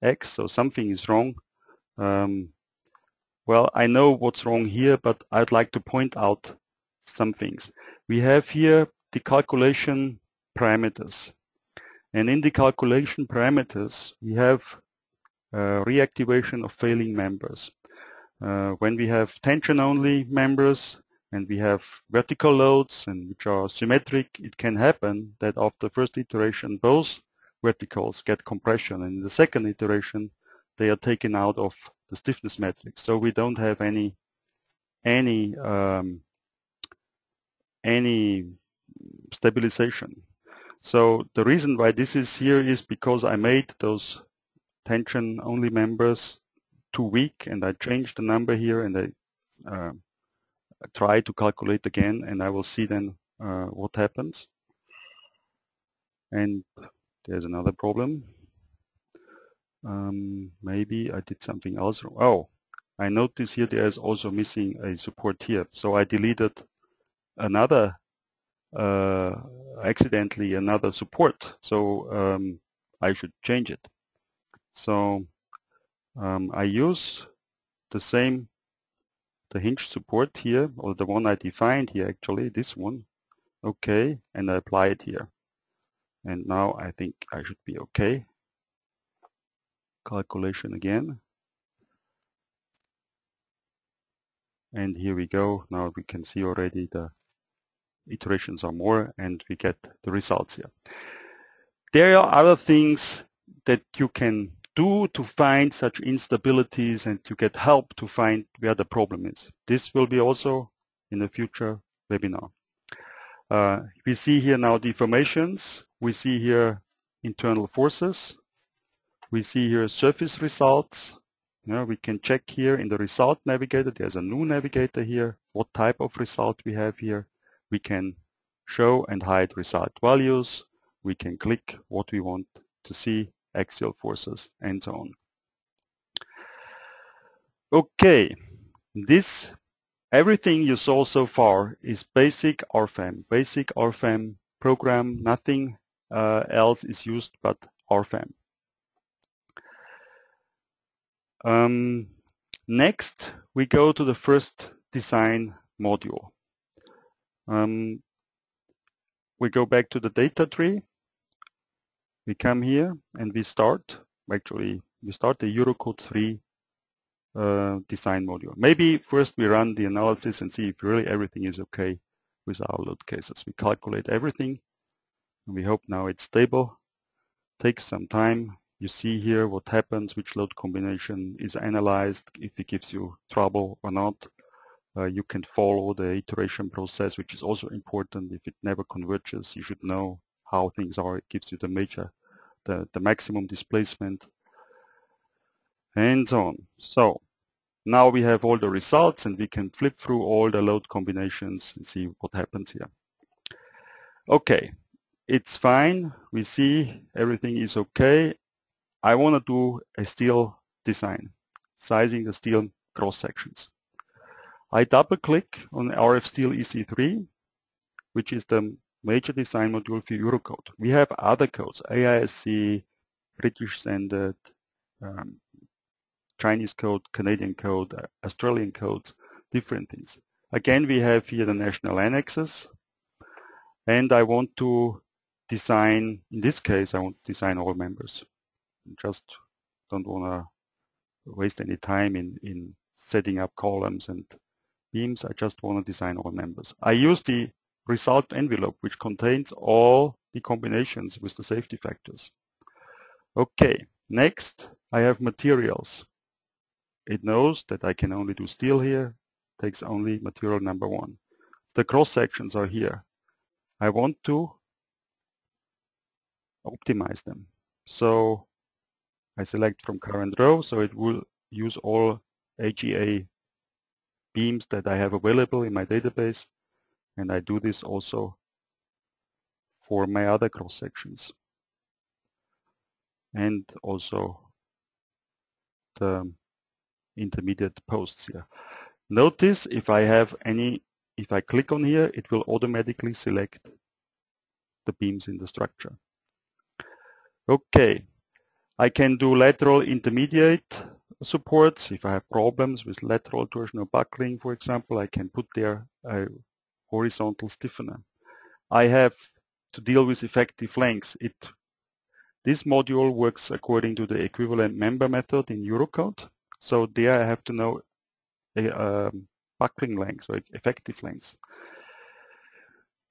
X, so something is wrong. Well, I know what's wrong here, but I'd like to point out some things. We have here the calculation parameters. And in the calculation parameters, we have reactivation of failing members. When we have tension-only members and we have vertical loads and which are symmetric, it can happen that after the first iteration, both verticals get compression, and in the second iteration, they are taken out of the stiffness matrix. So we don't have any stabilization. So the reason why this is here is because I made those tension-only members too weak, and I changed the number here, and I try to calculate again, and I will see then what happens. And there's another problem. Maybe I did something else wrong. Oh, I notice here there's also missing a support here. So I deleted another, accidentally another support. So I should change it. So I use the hinge support here, or the one I defined here actually, this one. Okay, and I apply it here. And now I think I should be okay. Calculation again. And here we go. Now we can see already the iterations are more, and we get the results here. There are other things that you can do to find such instabilities and to get help to find where the problem is. This will be also in a future webinar. We see here now deformations. We see here internal forces. We see here surface results. We can check here in the result navigator. There's a new navigator here. What type of result we have here. We can show and hide result values. We can click what we want to see, axial forces, and so on. Okay, everything you saw so far is basic RFEM program. Nothing else is used but RFEM. Next, we go to the first design module. We go back to the data tree. We come here and we start the Eurocode 3 design module. Maybe first we run the analysis and see if really everything is okay with our load cases. We calculate everything We hope now it's stable. Takes some time. You see here what happens, which load combination is analyzed, if it gives you trouble or not. You can follow the iteration process, which is also important. If it never converges, you should know how things are. It gives you the maximum displacement, and so on. So now we have all the results, and we can flip through all the load combinations and see what happens here. Okay, it's fine. We see everything is okay. I want to do a steel design, sizing the steel cross sections. I double click on RF Steel EC3, which is the major design module for Eurocode. We have other codes, AISC, British Standard, Chinese code, Canadian code, Australian codes, different things. Again, we have here the national annexes, and I want to design, in this case, I want to design all members. Just don't want to waste any time in setting up columns and beams. I just want to design all members. I use the result envelope, which contains all the combinations with the safety factors. Okay, next I have materials. It knows that I can only do steel here, takes only material number 1. The cross sections are here. I want to optimize them. So I select from current row, so it will use all AGA beams that I have available in my database, and I do this also for my other cross sections and also the intermediate posts here. Notice if I click on here, it will automatically select the beams in the structure. Okay, I can do lateral intermediate supports. If I have problems with lateral torsional buckling, for example, I can put there a horizontal stiffener. I have to deal with effective lengths. This module works according to the equivalent member method in Eurocode. So there I have to know buckling lengths or effective lengths.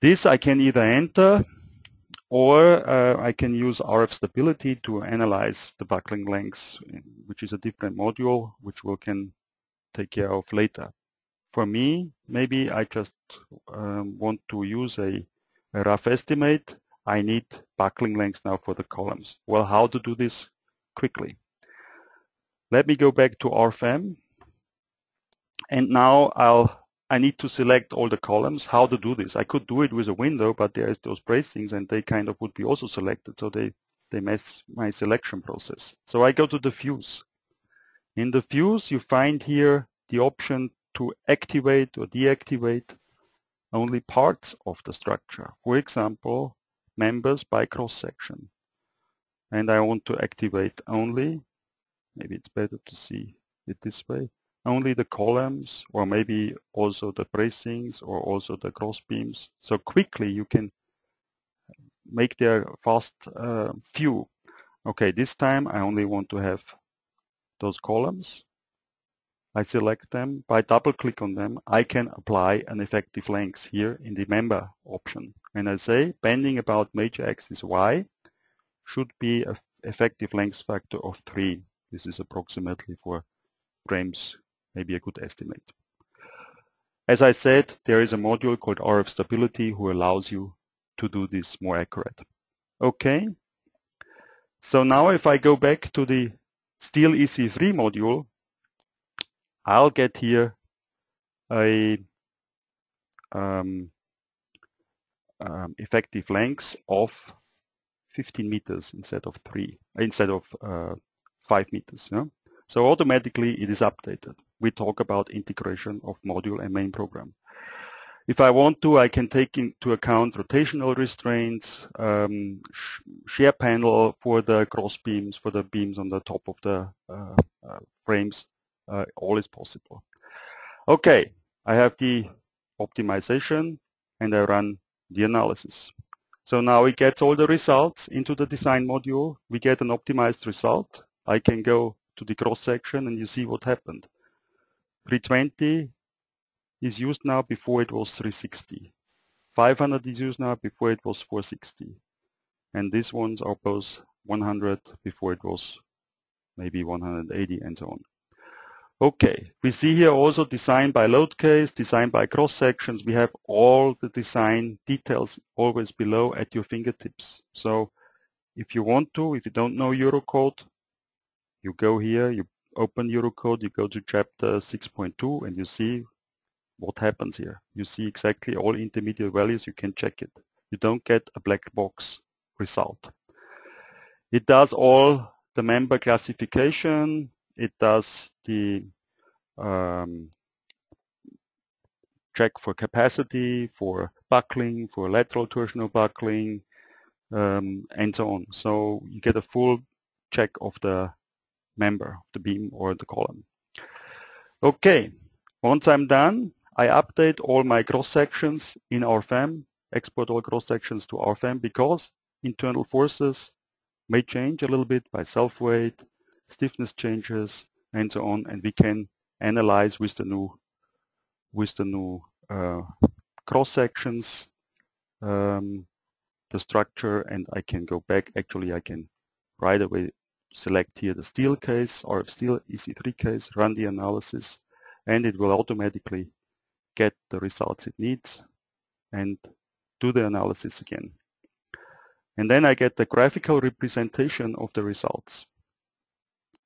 This I can either enter, or I can use RF stability to analyze the buckling lengths, which is a different module, which we can take care of later. For me, maybe I just want to use a rough estimate. I need buckling lengths now for the columns. Well, how to do this quickly? Let me go back to RFEM, and now I need to select all the columns. How to do this? I could do it with a window, but there is those bracings, and they kind of would be also selected, so they mess my selection process. So I go to the views. In the views, you find here the option to activate or deactivate only parts of the structure. For example, members by cross-section. And I want to activate only, maybe it's better to see it this way, only the columns, or maybe also the bracings, or also the cross beams. So quickly you can make their fast view. Okay, this time I only want to have those columns. I select them. By double click on them, I can apply an effective length here in the member option. And I say bending about major axis Y should be an effective length factor of 3. This is approximately for frames, maybe a good estimate. As I said, there is a module called RF Stability who allows you to do this more accurate. Okay, so now if I go back to the Steel EC3 module, I'll get here a effective length of 15 meters instead of 5 meters. Yeah? So automatically it is updated. We talk about integration of module and main program. If I want to, I can take into account rotational restraints, shear panel for the cross beams, for the beams on the top of the frames. All is possible. Okay, I have the optimization and I run the analysis. So now it gets all the results into the design module. We get an optimized result. I can go to the cross section and you see what happened. 320 is used now, before it was 360. 500 is used now, before it was 460. and these ones are both 100. Before it was maybe 180 and so on. Okay, we see here also design by load case, design by cross sections. We have all the design details always below at your fingertips. So if you want to, if you don't know Eurocode, you go here, you open Eurocode, you go to chapter 6.2 and you see what happens here. You see exactly all intermediate values, you can check it. You don't get a black box result. It does all the member classification, it does the check for capacity, for buckling, for lateral torsional buckling, and so on. So you get a full check of the member, the beam or the column. Okay, once I'm done, I update all my cross sections in RFEM, export all cross sections to RFEM because internal forces may change a little bit by self-weight, stiffness changes, and so on, and we can analyze with the new cross sections the structure, and I can go back. Actually, I can right away select here the steel case, RF steel EC3 case, run the analysis, and it will automatically get the results it needs and do the analysis again. And then I get the graphical representation of the results.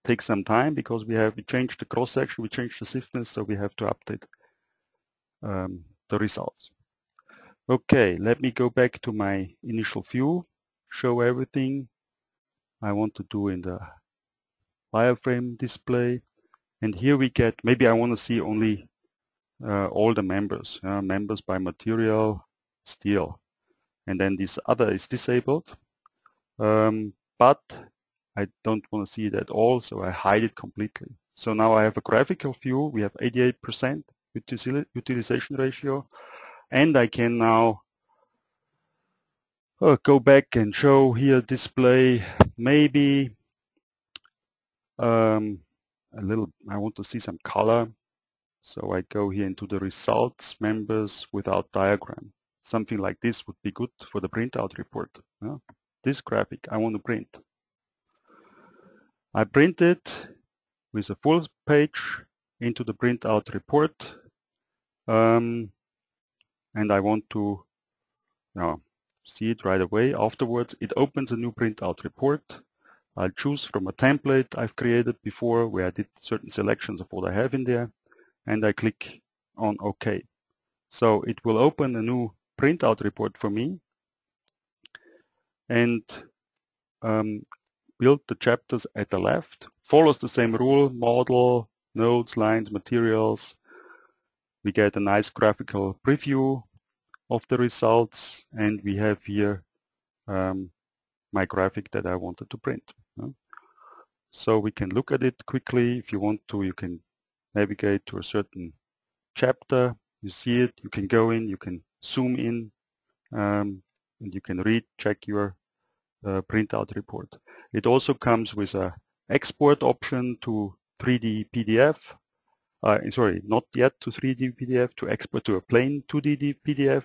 Takes some time because we changed the cross section, we changed the stiffness, so we have to update the results. Okay, let me go back to my initial view, show everything I want to do in the wireframe display. And here we get, maybe I want to see only all the members, members by material, steel. And then this other is disabled. But I don't want to see it at all, so I hide it completely. So now I have a graphical view. We have 88% utilization ratio, and I can now go back and show here display maybe a little. I want to see some color, so I go here into the results, members without diagram. Something like this would be good for the printout report. This graphic I want to print. I print it with a full page into the printout report, and I want to see it right away. Afterwards, it opens a new printout report. I'll choose from a template I've created before where I did certain selections of what I have in there, and I click on OK. So it will open a new printout report for me and build the chapters at the left. Follows the same rule: model, nodes, lines, materials. We get a nice graphical preview of the results, and we have here my graphic that I wanted to print. So we can look at it quickly. If you want to, you can navigate to a certain chapter. You see it, you can go in, you can zoom in, and you can read, check your printout report. It also comes with an export option to 3D PDF. Sorry, not yet to 3D PDF, to export to a plain 2D PDF.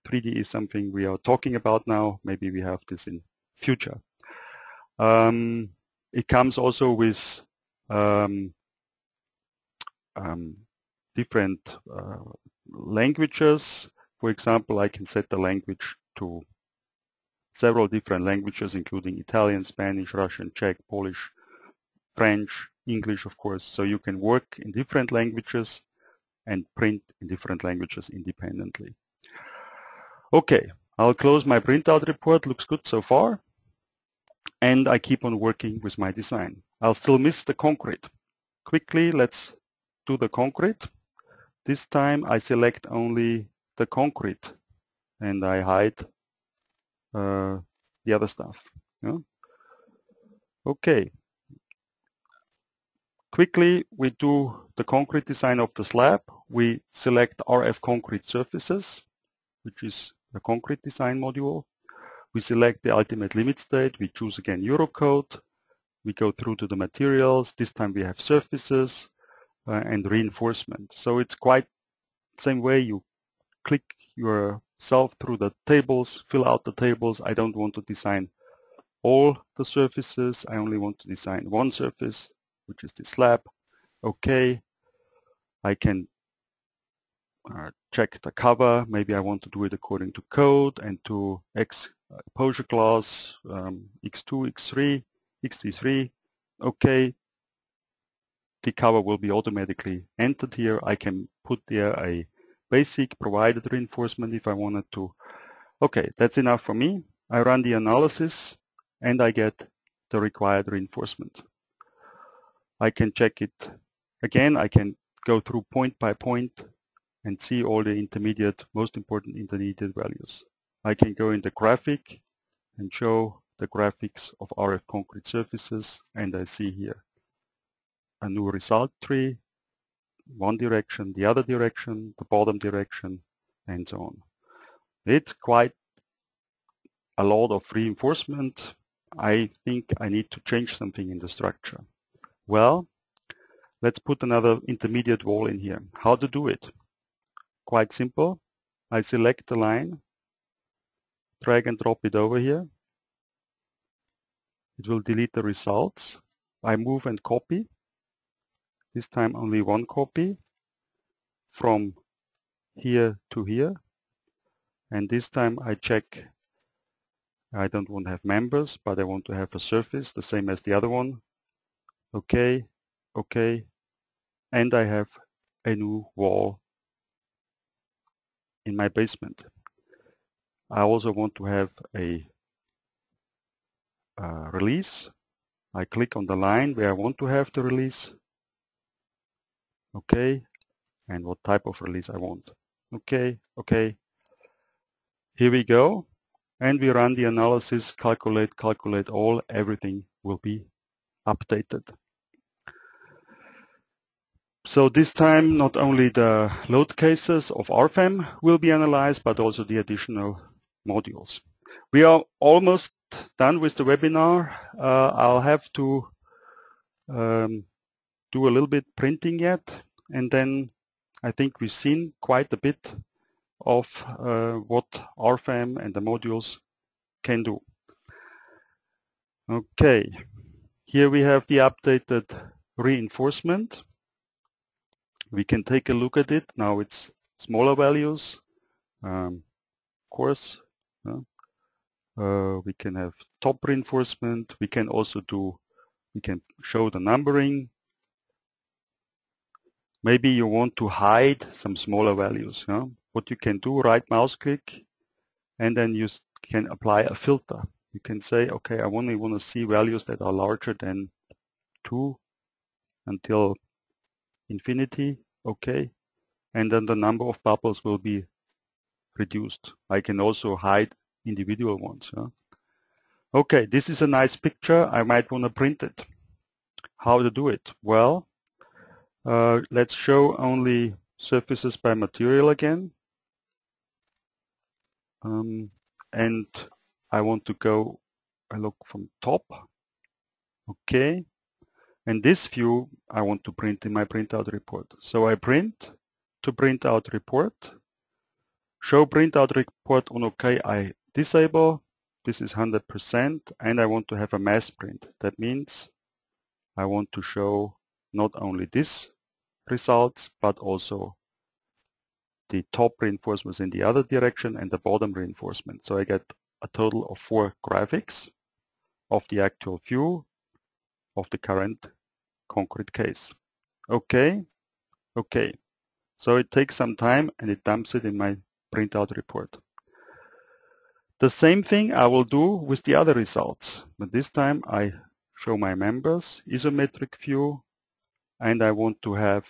3D is something we are talking about now. Maybe we have this in future. It comes also with different languages. For example, I can set the language to several different languages, including Italian, Spanish, Russian, Czech, Polish, French, English, of course. So you can work in different languages and print in different languages independently. Okay, I'll close my printout report. Looks good so far. And I keep on working with my design. I'll still miss the concrete. Quickly, let's do the concrete. This time I select only the concrete and I hide the other stuff. Okay. Quickly, we do the concrete design of the slab. We select RF concrete surfaces, which is the concrete design module. We select the ultimate limit state. We choose again Eurocode. We go through to the materials. This time we have surfaces and reinforcement. So it's quite the same way. You click yourself through the tables, fill out the tables. I don't want to design all the surfaces. I only want to design one surface, which is the slab. Okay. I can check the cover. Maybe I want to do it according to code and to exposure class x2, x3, xt3. Okay. The cover will be automatically entered here. I can put there a basic provided reinforcement if I wanted to. Okay, that's enough for me. I run the analysis and I get the required reinforcement. I can check it again. I can go through point by point and see all the most important intermediate values. I can go in the graphic and show the graphics of RF concrete surfaces, and I see here a new result tree, one direction, the other direction, the bottom direction, and so on. It's quite a lot of reinforcement. I think I need to change something in the structure. Well, let's put another intermediate wall in here. How to do it? Quite simple. I select the line, drag and drop it over here. It will delete the results. I move and copy. This time only one copy from here to here. And this time I check, I don't want to have members, but I want to have a surface, the same as the other one. Okay, okay. And I have a new wall in my basement. I also want to have a release. I click on the line where I want to have the release. Okay, and what type of release I want. Okay, okay. Here we go. And we run the analysis, calculate all, everything will be updated. So this time not only the load cases of RFEM will be analyzed, but also the additional modules. We are almost done with the webinar. I'll have to do a little bit printing yet, and then I think we've seen quite a bit of what RFEM and the modules can do. Okay, here we have the updated reinforcement. We can take a look at it. Now it's smaller values. Of course, we can have top reinforcement. We can also show the numbering. Maybe you want to hide some smaller values. What you can do, right mouse click, and then you can apply a filter. You can say, okay, I only want to see values that are larger than 2 until infinity. Okay. And then the number of bubbles will be reduced. I can also hide individual ones. Okay, this is a nice picture. I might want to print it. How to do it? Well, let's show only surfaces by material again. And I want to go, I look from top. Okay. And this view I want to print in my printout report. So I print to printout report. Show printout report on OK. I disable. This is 100%. And I want to have a mass print. That means I want to show not only this results, but also the top reinforcements in the other direction and the bottom reinforcement. So I get a total of 4 graphics of the actual view of the current concrete case. Okay, okay. So it takes some time and it dumps it in my printout report. The same thing I will do with the other results, but this time I show my members, isometric view, and I want to have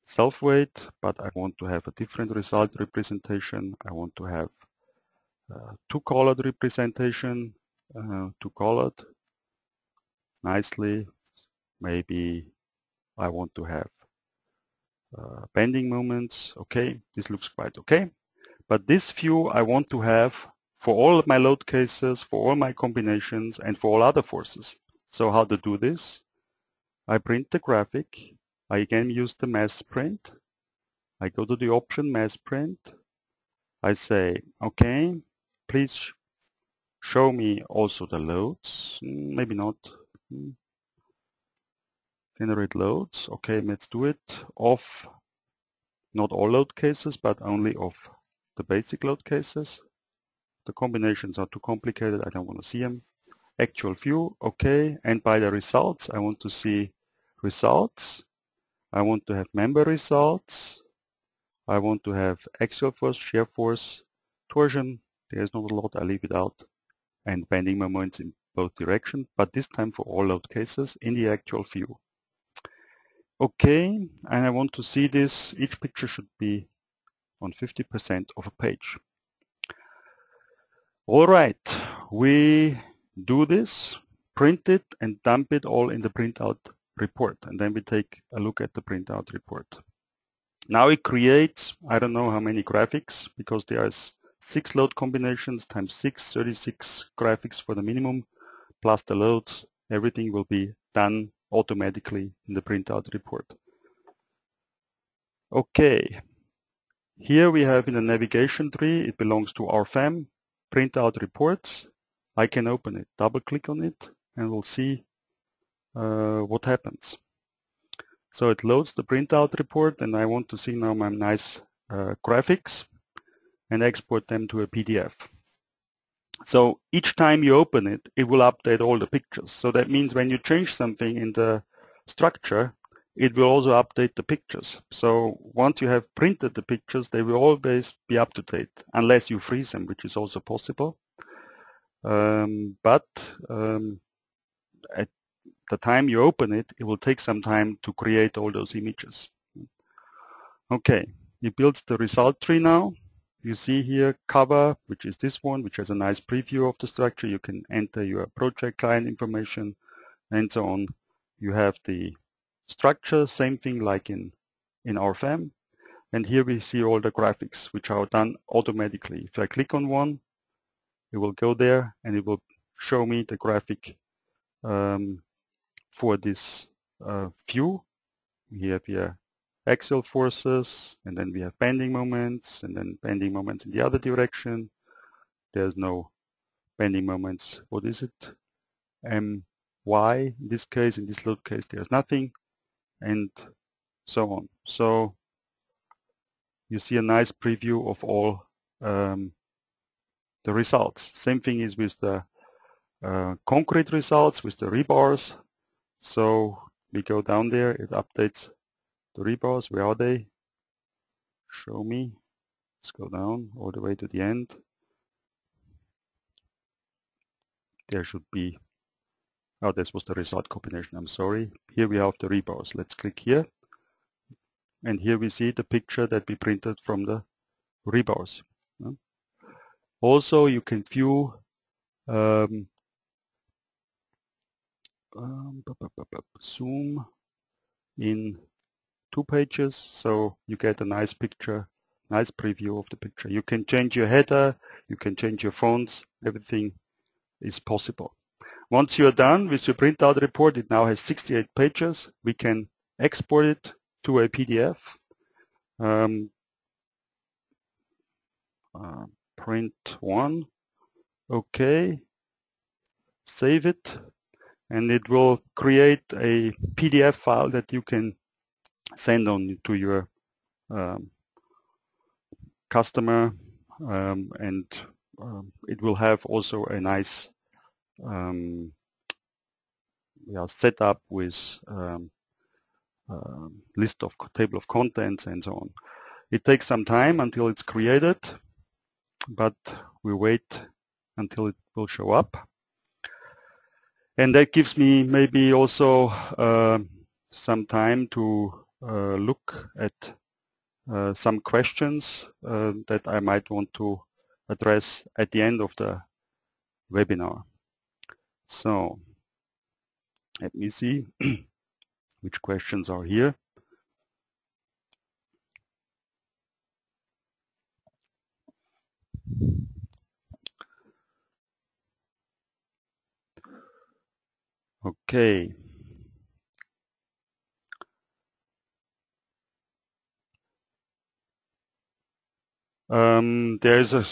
self-weight, but I want to have a different result representation. I want to have two-colored representation, two-colored, nicely. Maybe I want to have bending moments. Okay, this looks quite okay. But this view I want to have for all of my load cases, for all my combinations, and for all other forces. So how to do this? I print the graphic. I again use the mass print. I go to the option mass print. I say, okay, please show me also the loads. Maybe not. Generate loads. Okay, let's do it. Of not all load cases, but only of the basic load cases. The combinations are too complicated. I don't want to see them. Actual view. Okay. And by the results, I want to see results. I want to have member results. I want to have axial force, shear force, torsion. There's not a lot. I leave it out. And bending moments in both directions, but this time for all load cases in the actual view. Okay, and I want to see this. Each picture should be on 50% of a page. All right, we do this, print it, and dump it all in the printout report. And then we take a look at the printout report. Now it creates, I don't know how many graphics, because there's 6 load combinations times 6, 36 graphics for the minimum, plus the loads. Everything will be done automatically in the printout report. Okay, here we have in the navigation tree, it belongs to RFEM, printout reports. I can open it, double click on it, and we'll see what happens. So it loads the printout report, and I want to see now my nice graphics and export them to a PDF. So each time you open it, it will update all the pictures. So that means when you change something in the structure, it will also update the pictures. So once you have printed the pictures, they will always be up to date, unless you freeze them, which is also possible. At the time you open it, it will take some time to create all those images. Okay, it builds the result tree now. You see here cover, which is this one, which has a nice preview of the structure. You can enter your project client information and so on. You have the structure, same thing like in RFEM. And here we see all the graphics, which are done automatically. If I click on one, it will go there and it will show me the graphic for this view. We have here axial forces, and then we have bending moments, and then bending moments in the other direction. There's no bending moments. What is it? Y. In this case, in this load case, there's nothing, and so on. So you see a nice preview of all the results. Same thing is with the concrete results, with the rebars. So we go down there, it updates the rebars. Where are they? Show me. Let's go down all the way to the end. There should be, oh, this was the result combination, I'm sorry. Here we have the rebars. Let's click here. And here we see the picture that we printed from the rebars. Also, you can view zoom in 2 pages, so you get a nice picture, nice preview of the picture. You can change your header, you can change your fonts, everything is possible. Once you're done with your printout report, it now has 68 pages. We can export it to a PDF. Print one. Okay. Save it. And it will create a PDF file that you can send on to your customer, and it will have also a nice setup with list of table of contents and so on. It takes some time until it's created, but we wait until it will show up. And that gives me maybe also some time to look at some questions that I might want to address at the end of the webinar. So let me see which questions are here. Okay. There is a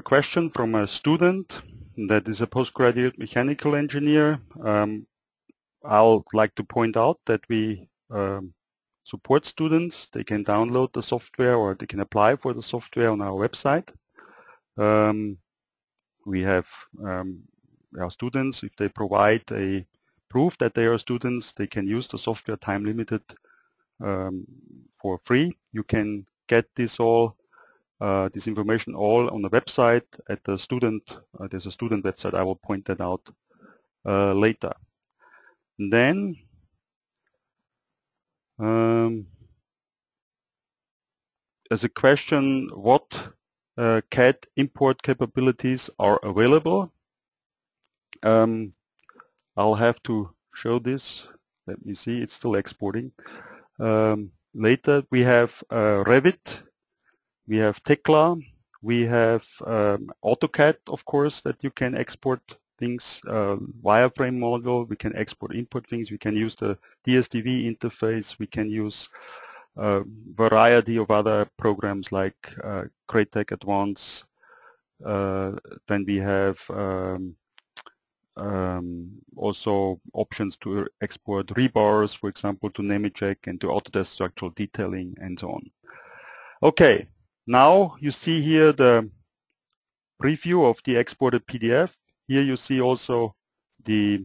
question from a student. that is a postgraduate mechanical engineer. I'll like to point out that we support students. They can download the software or they can apply for the software on our website. We have our students, if they provide a proof that they are students, they can use the software time limited for free. You can get this all, this information all on the website at the student, there's a student website, I will point that out later. And then as a question, what CAD import capabilities are available? I'll have to show this. Let me see, it's still exporting. Later we have Revit, we have Tekla, we have AutoCAD, of course, that you can export things, wireframe model, we can export import things, we can use the DSDV interface, we can use a variety of other programs like Createch Advance. Then we have also options to export rebars, for example, to Nemetschek and to Autodesk structural detailing and so on. Okay, now you see here the preview of the exported PDF. Here you see also the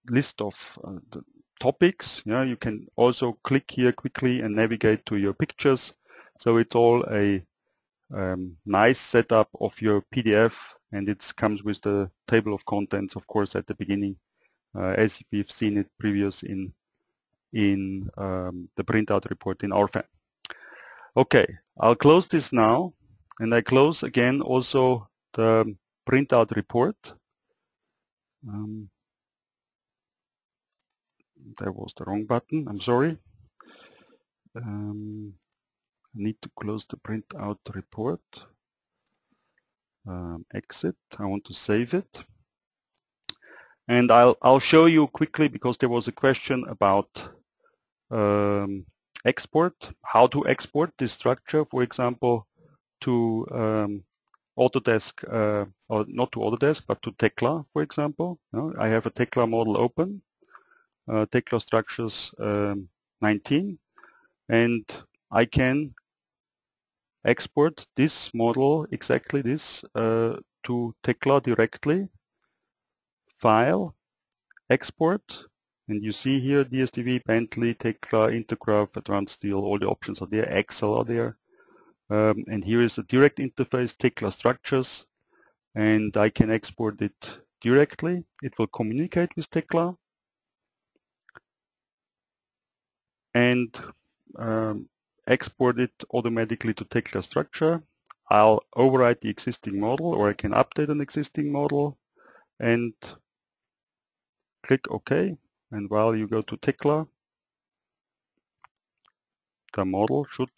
list of the topics. Yeah, you can also click here quickly and navigate to your pictures. So it's all a nice setup of your PDF, and it comes with the table of contents, of course, at the beginning, as we've seen it previous in the printout report in RFEM. Okay, I'll close this now, and I close again also the printout report. That was the wrong button, I'm sorry. I need to close the printout report. Exit, I want to save it. And I'll show you quickly, because there was a question about export, how to export this structure, for example, to Autodesk, or not to Autodesk, but to Tekla, for example. I have a Tekla model open, Tekla structures 19, and I can export this model, exactly this, to Tekla directly. File, export, and you see here DSDV, Bentley, Tekla, Intergraph, Advanced Steel, all the options are there, Excel are there. And here is the direct interface, Tekla structures, and I can export it directly. It will communicate with Tekla. And export it automatically to Tekla structure. I'll override the existing model, or I can update an existing model and click OK. And while you go to Tekla, the model should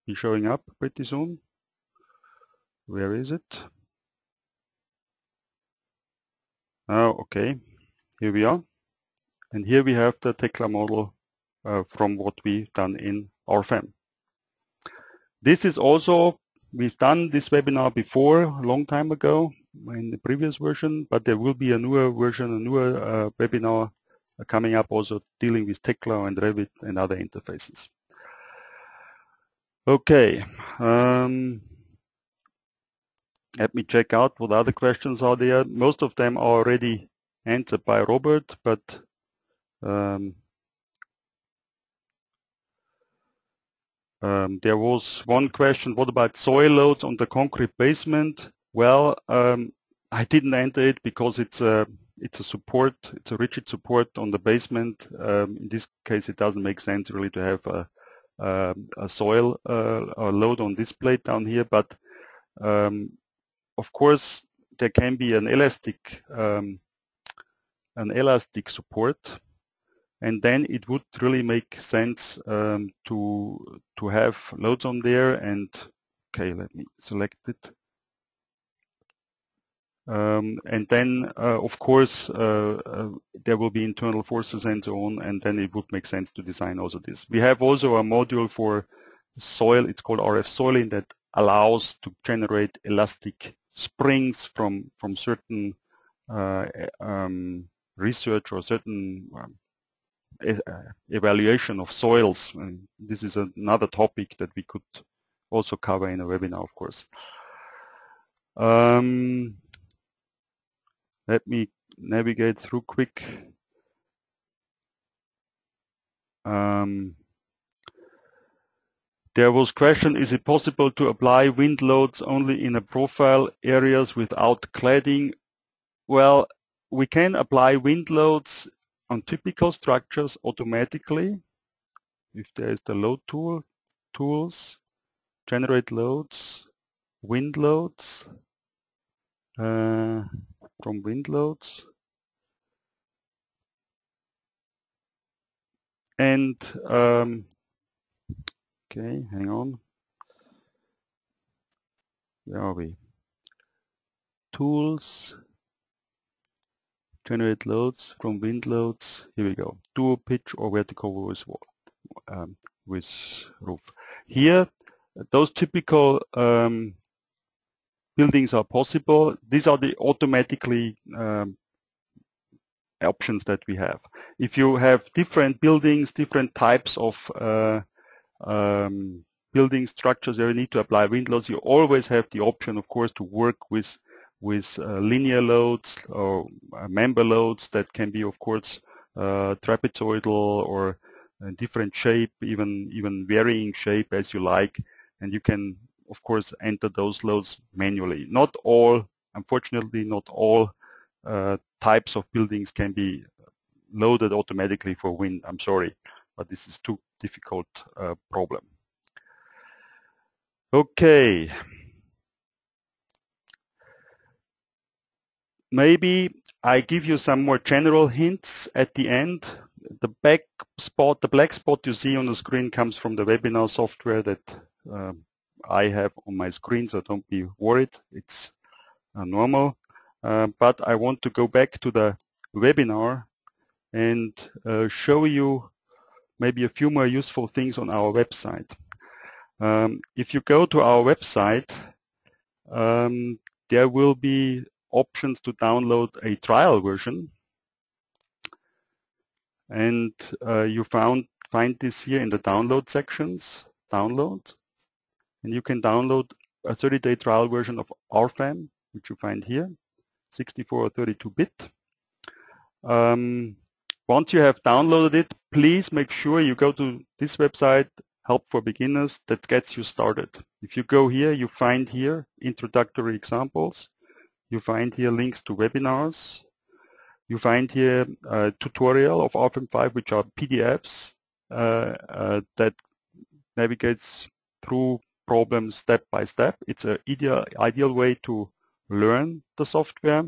be showing up pretty soon. Where is it? Oh, okay. Here we are. And here we have the Tekla model from what we've done in RFEM. This is also, we've done this webinar before, a long time ago in the previous version, but there will be a newer version, a newer webinar coming up also dealing with Tekla and Revit and other interfaces. Okay, let me check out what other questions are there. Most of them are already answered by Robert, but there was one question, what about soil loads on the concrete basement? Well, I didn't enter it because it's a support, it's a rigid support on the basement. In this case, it doesn't make sense really to have a soil load on this plate down here, but of course there can be an elastic support, and then it would really make sense to have loads on there. And okay, let me select it. And then of course there will be internal forces and so on, and then it would make sense to design also this. We have also a module for soil, it's called RF soiling, that allows to generate elastic springs from certain research or certain evaluation of soils. And this is another topic that we could also cover in a webinar, of course. Let me navigate through quick. There was question, is it possible to apply wind loads only in a profile areas without cladding? Well, we can apply wind loads on typical structures automatically. If there is the load tool, tools, generate loads, wind loads, from wind loads. And okay, hang on. Where are we? Tools, generate loads from wind loads. Here we go. Dual pitch or vertical with roof. Here, those typical buildings are possible. These are the automatically options that we have. If you have different buildings, different types of building structures where you need to apply wind loads, you always have the option, of course, to work with linear loads or member loads that can be, of course, trapezoidal or different shape, even varying shape as you like, and you can, of course, enter those loads manually. Not all, unfortunately, not all types of buildings can be loaded automatically for wind. I'm sorry, but this is too difficult problem. Okay. Maybe I give you some more general hints at the end. The black spot you see on the screen comes from the webinar software that I have on my screen, so don't be worried. It's normal. But I want to go back to the webinar and show you maybe a few more useful things on our website. If you go to our website, there will be options to download a trial version, and you find this here in the download sections, download, and you can download a 30-day trial version of RFEM, which you find here, 64 or 32-bit. Once you have downloaded it, please make sure you go to this website, Help for Beginners, that gets you started. If you go here, you find here introductory examples. You find here links to webinars. You find here a tutorial of RFEM 5, which are PDFs that navigates through problems step by step. It's an ideal way to learn the software.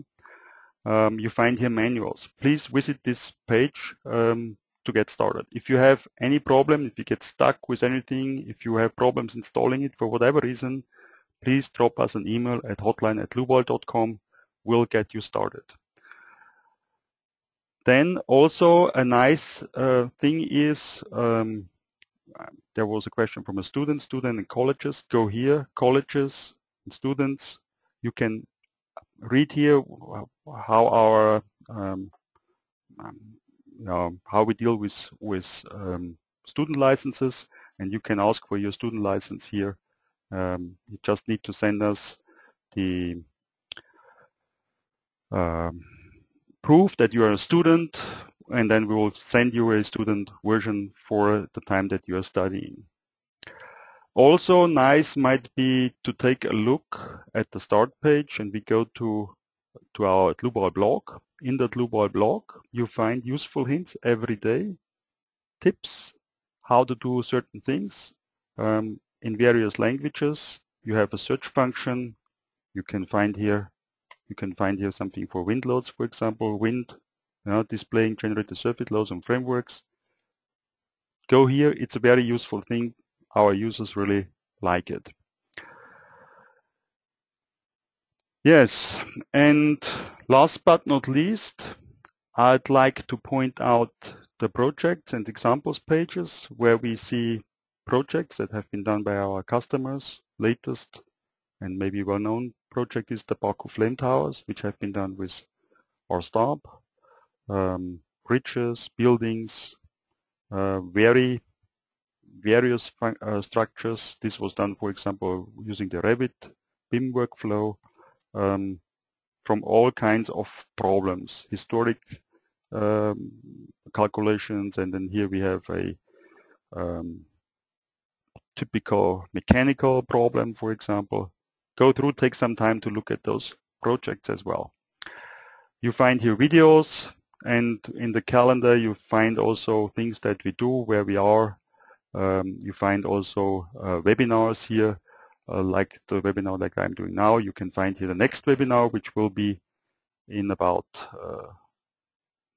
You find here manuals. Please visit this page to get started. If you have any problem, if you get stuck with anything, if you have problems installing it for whatever reason, please drop us an email at hotline@dlubal.com. We'll get you started. Then also a nice thing is, there was a question from a student and colleges. Go here, colleges and students. You can read here how our how we deal with student licenses, and you can ask for your student license here. You just need to send us the proof that you are a student, and then we will send you a student version for the time that you are studying. Also nice might be to take a look at the start page, and we go to our Dlubal blog. In the Dlubal blog, you find useful hints every day, tips, how to do certain things in various languages. You have a search function. You can find here something for wind loads, for example, wind, displaying generated surface loads and frameworks. Go here, it's a very useful thing. Our users really like it. Yes, and last but not least, I'd like to point out the projects and examples pages where we see projects that have been done by our customers. Latest and maybe well-known project is the Baku Flame Towers, which have been done with RSTAB. Bridges, buildings, various structures. This was done, for example, using the Revit BIM workflow, from all kinds of problems, historic calculations, and then here we have a typical mechanical problem, for example. Go through, take some time to look at those projects as well. You find here videos, and in the calendar you find also things that we do, where we are. You find also webinars here, like the webinar like I'm doing now. You can find here the next webinar, which will be in about,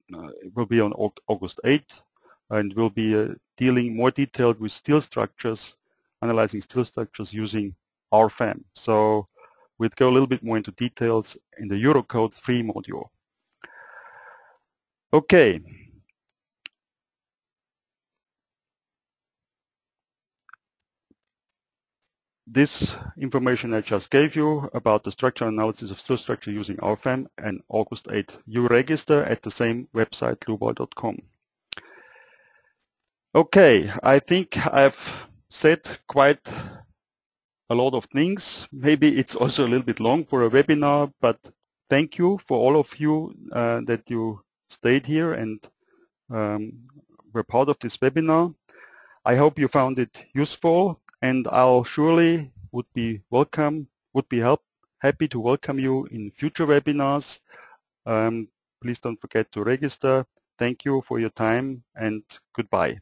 it will be on August 8th, and will be dealing more detailed with steel structures, analyzing steel structures using RFEM. So we'll go a little bit more into details in the Eurocode 3 module. Okay. This information I just gave you about the structural analysis of steel structure using RFEM and August 8th. You register at the same website, dlubal.com. Okay, I think I've said quite a lot of things. Maybe it's also a little bit long for a webinar, but thank you for all of you that you stayed here and were part of this webinar. I hope you found it useful, and I'll surely would be happy to welcome you in future webinars. Please don't forget to register. Thank you for your time, and goodbye.